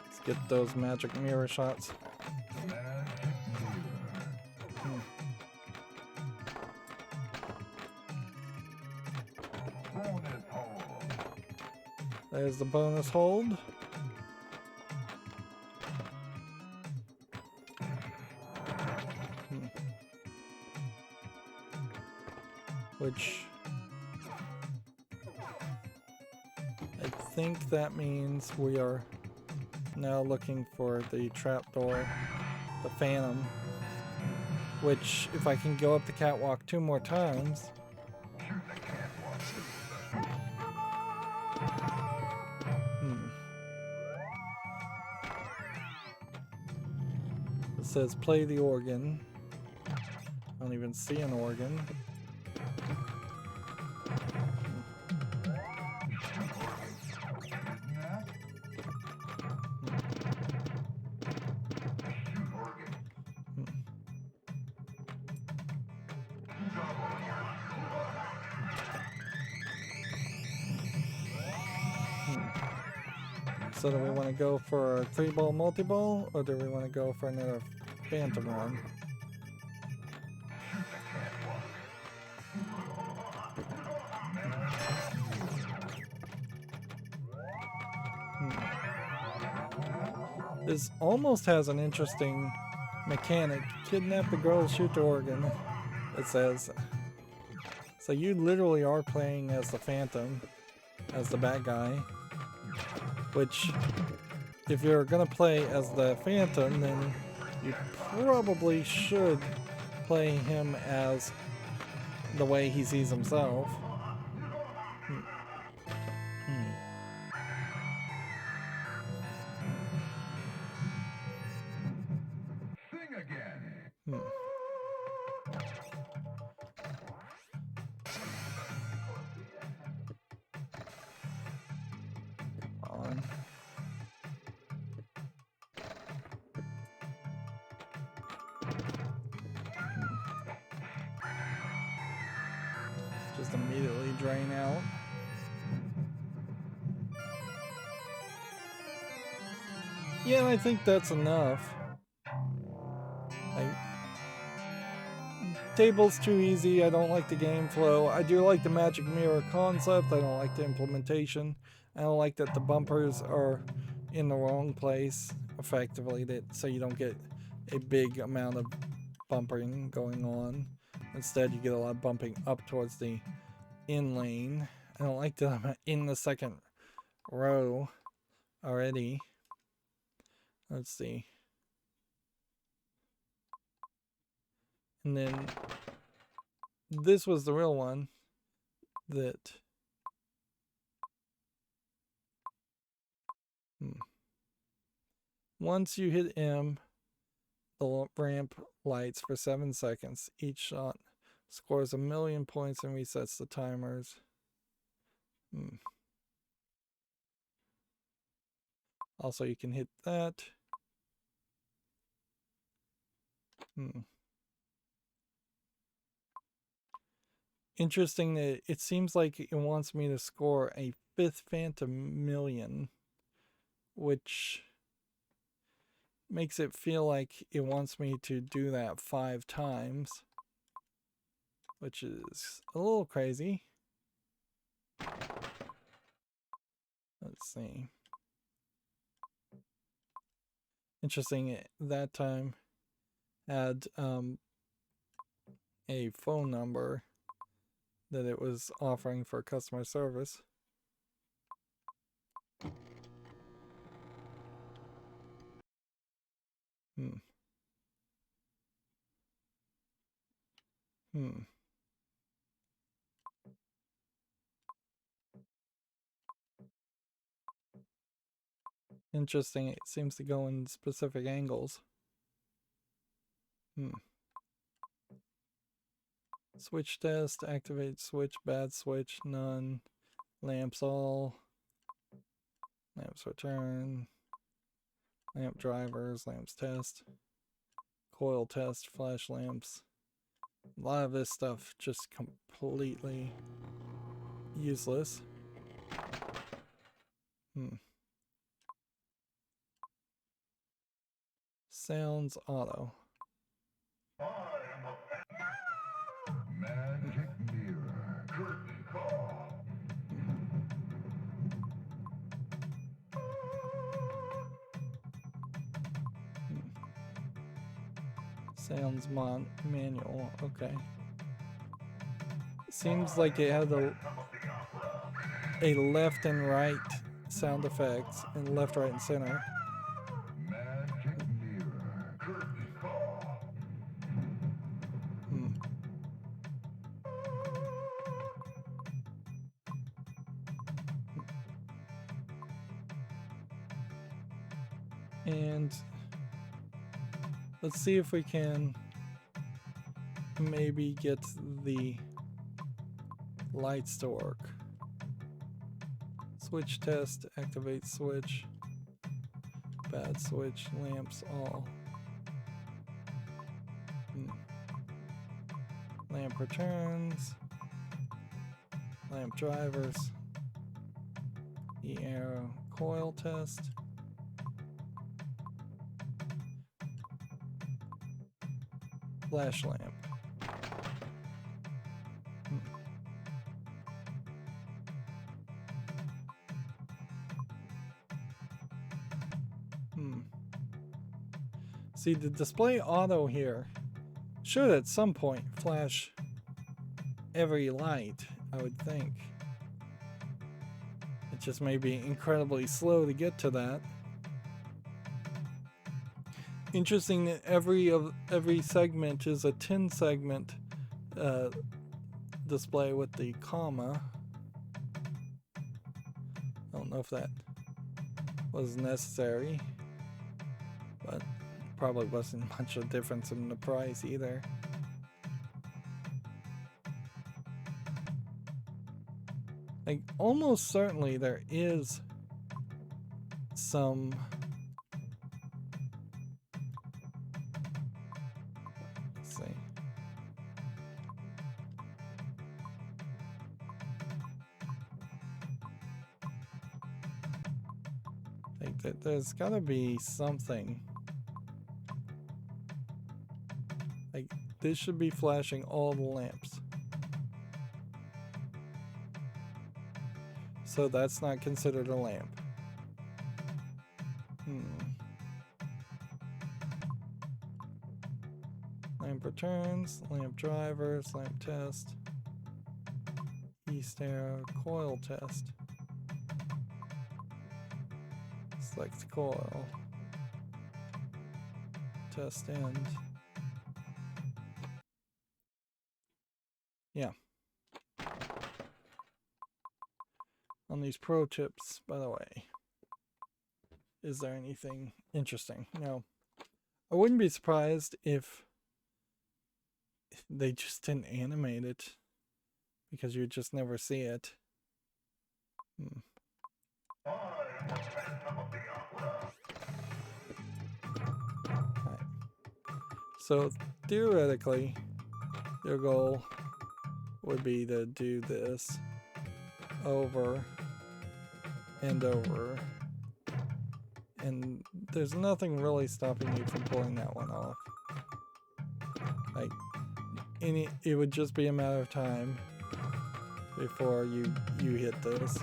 Let's get those magic mirror shots. There's the bonus hold. Which I think that means we are now looking for the trapdoor, the Phantom, which if I can go up the catwalk 2 more times, it says play the organ. I don't even see an organ. So do we want to go for a 3-ball multi-ball, or do we want to go for another Phantom run? This almost has an interesting mechanic. Kidnap the girl, shoot the organ, it says. So you literally are playing as the Phantom, as the bad guy. Which, if you're gonna play as the Phantom, then you probably should play him as the way he sees himself. Sing again. Just immediately drain out. Yeah, I think that's enough. Table's too easy. I don't like the game flow. I do like the magic mirror concept. I don't like the implementation. I don't like that the bumpers are in the wrong place effectively, so you don't get a big amount of bumping going on. Instead, you get a lot of bumping up towards the in lane. I don't like that I'm in the second row already. Let's see. And then this was the real one that once you hit M, the ramp lights for 7 seconds. Each shot scores 1,000,000 points and resets the timers. Also, you can hit that. Interesting that it seems like it wants me to score a 5th Phantom Million, which makes it feel like it wants me to do that 5 times, which is a little crazy. Let's see. Interesting, that time had a phone number that it was offering for customer service. Interesting, it seems to go in specific angles. Switch test, activate switch, bad switch, none, lamps all, lamps return, lamp drivers, lamps test, coil test, flash lamps. A lot of this stuff just completely useless. Sounds auto. Magic mirror, curtain call. Sounds manual, okay. Seems like it had a left and right sound effects, and left, right, and center. Magic mirror, curtain call. And let's see if we can maybe get the lights to work. Switch test, activate switch, bad switch, lamps all. Lamp returns, lamp drivers, E-arrow, coil test. Flash lamp. See, the display auto here should at some point flash every light, I would think. It just may be incredibly slow to get to that. Interesting that every segment is a 10 segment display with the comma. I don't know if that was necessary, but probably wasn't much of a difference in the price either. Like, almost certainly there is some there's gotta be something. Like, this should be flashing all the lamps. So that's not considered a lamp. Lamp returns, lamp drivers, lamp test, East arrow, coil test. Select coil. Test end. Yeah. On these pro tips, by the way, is there anything interesting? No. I wouldn't be surprised if they just didn't animate it, because you'd just never see it. Right. So theoretically, your goal would be to do this over and over, and there's nothing really stopping you from pulling that one off. Like, it would just be a matter of time before you hit this.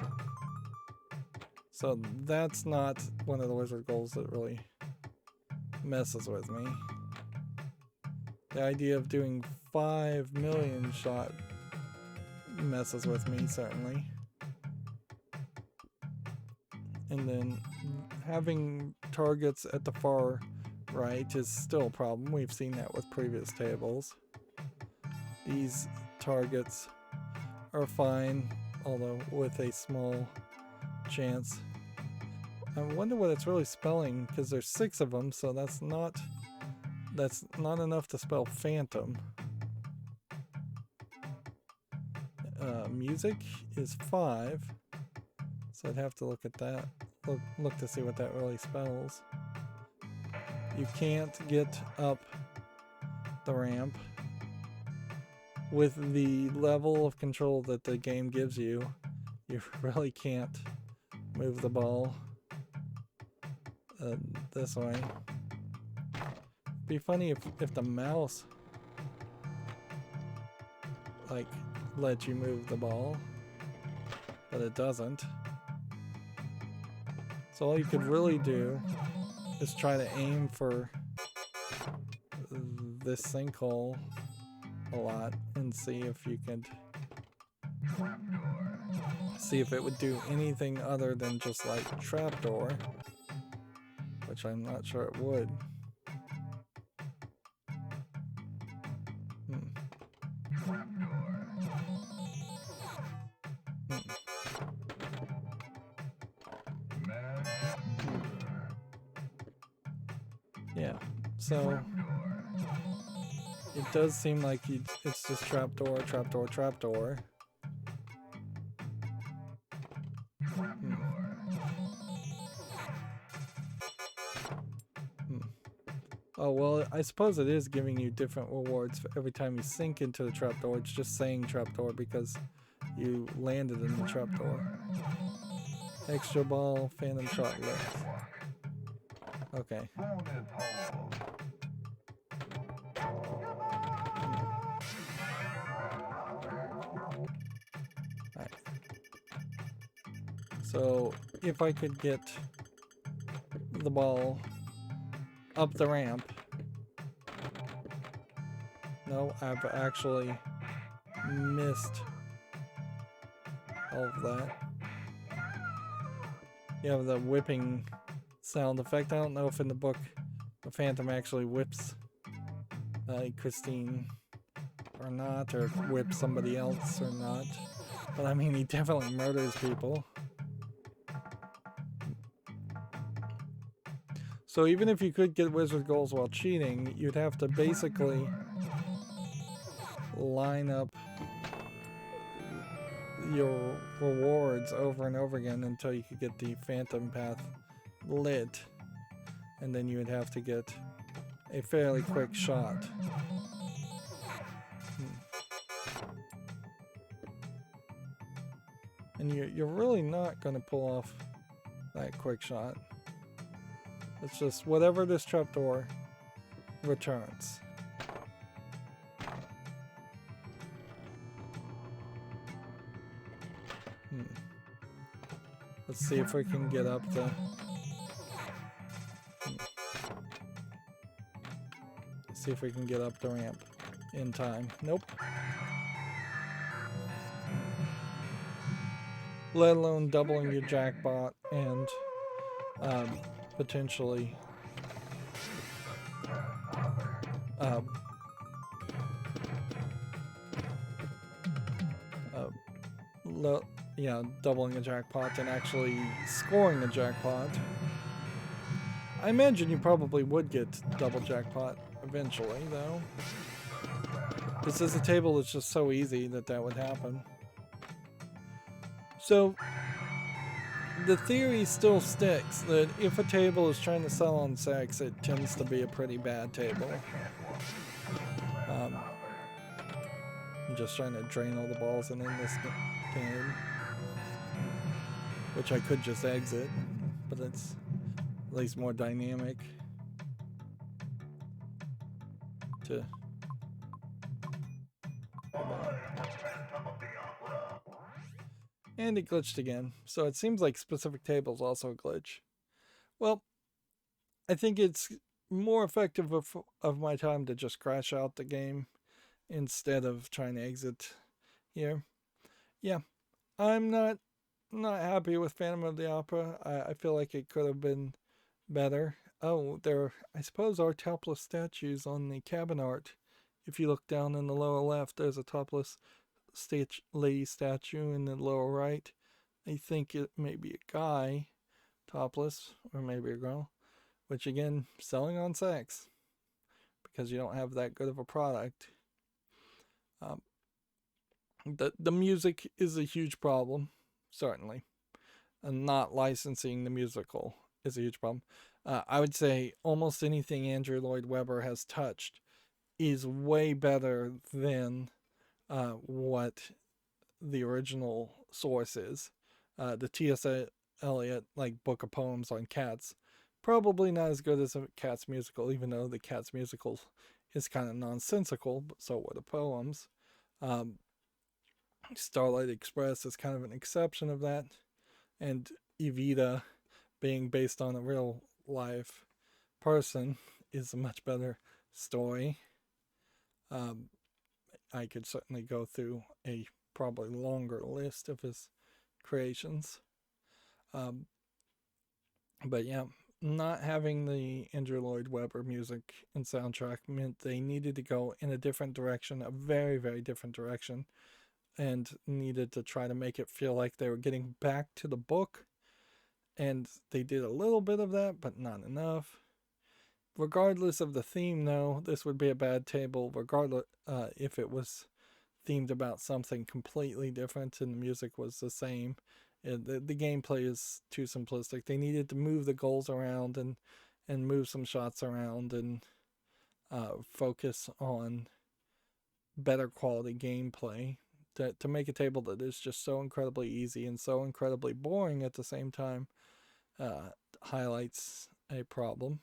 So that's not one of the wizard goals that really messes with me. The idea of doing 5 million shot messes with me, certainly. And then having targets at the far right is still a problem. We've seen that with previous tables. These targets are fine, although with a small chance. I wonder what it's really spelling, because there's 6 of them, so that's not enough to spell phantom. Music is 5, so I'd have to look at that. Look to see what that really spells. You can't get up the ramp with the level of control that the game gives you. You really can't move the ball this way. It'd be funny if the mouse like let you move the ball, but it doesn't. So all you could really do is try to aim for this sinkhole a lot and see if you could see if it would do anything other than just like trapdoor, which I'm not sure it would. Yeah, so it does seem like it's just trapdoor, trapdoor, trapdoor. Oh, well, I suppose it is giving you different rewards for every time you sink into the trapdoor. It's just saying trapdoor because you landed in the trapdoor. Extra ball, phantom shot lift. Okay. Alright. So, if I could get the ball up the ramp. No, I've actually missed all of that. You have the whipping sound effect. I don't know if in the book the Phantom actually whips Christine or not, or whips somebody else or not. But I mean, he definitely murders people. So even if you could get wizard goals while cheating, you'd have to basically line up your rewards over and over again until you could get the phantom path lit, and then you would have to get a fairly quick shot. And you're really not going to pull off that quick shot. It's just whatever this trapdoor returns. Let's see if we can get up the... See if we can get up the ramp in time. Nope. Let alone doubling your jackpot and potentially doubling a jackpot and actually scoring a jackpot. I imagine you probably would get double jackpot eventually, though. This is a table that's just so easy that would happen. So the theory still sticks that if a table is trying to sell on sex, it tends to be a pretty bad table. I'm just trying to drain all the balls and end this game, which I could just exit, but it's at least more dynamic to... And it glitched again, so it seems like specific tables also glitch. Well, I think it's more effective of my time to just crash out the game instead of trying to exit here. Yeah, I'm not happy with Phantom of the Opera. I feel like it could have been better. Oh, there I suppose are topless statues on the cabin art. If you look down in the lower left, there's a topless lady statue in the lower right. I think it may be a guy topless, or maybe a girl, which again, selling on sex because you don't have that good of a product. The music is a huge problem, certainly, and not licensing the musical is a huge problem. I would say almost anything Andrew Lloyd Webber has touched is way better than what the original source is. The T.S. Eliot book of poems on cats, probably not as good as a Cats musical, even though the Cats musical is kind of nonsensical, but so were the poems. Starlight Express is kind of an exception of that, and Evita, being based on a real life person, is a much better story. I could certainly go through a probably longer list of his creations. But yeah, not having the Andrew Lloyd Webber music and soundtrack meant they needed to go in a different direction, a very, very different direction, and needed to try to make it feel like they were getting back to the book. And they did a little bit of that, but not enough. Regardless of the theme, though, this would be a bad table, regardless if it was themed about something completely different and the music was the same. The gameplay is too simplistic. They needed to move the goals around and move some shots around and focus on better quality gameplay to make a table that is just so incredibly easy and so incredibly boring at the same time highlights a problem.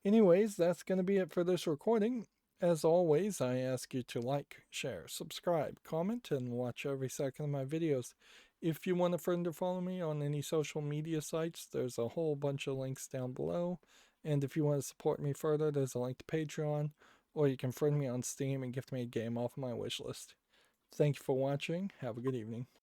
Anyways, that's going to be it for this recording. As always, I ask you to like, share, subscribe, comment, and watch every second of my videos. If you want a friend to follow me on any social media sites, there's a whole bunch of links down below. And if you want to support me further, there's a link to Patreon, or you can friend me on Steam and gift me a game off my wish list. Thank you for watching. Have a good evening.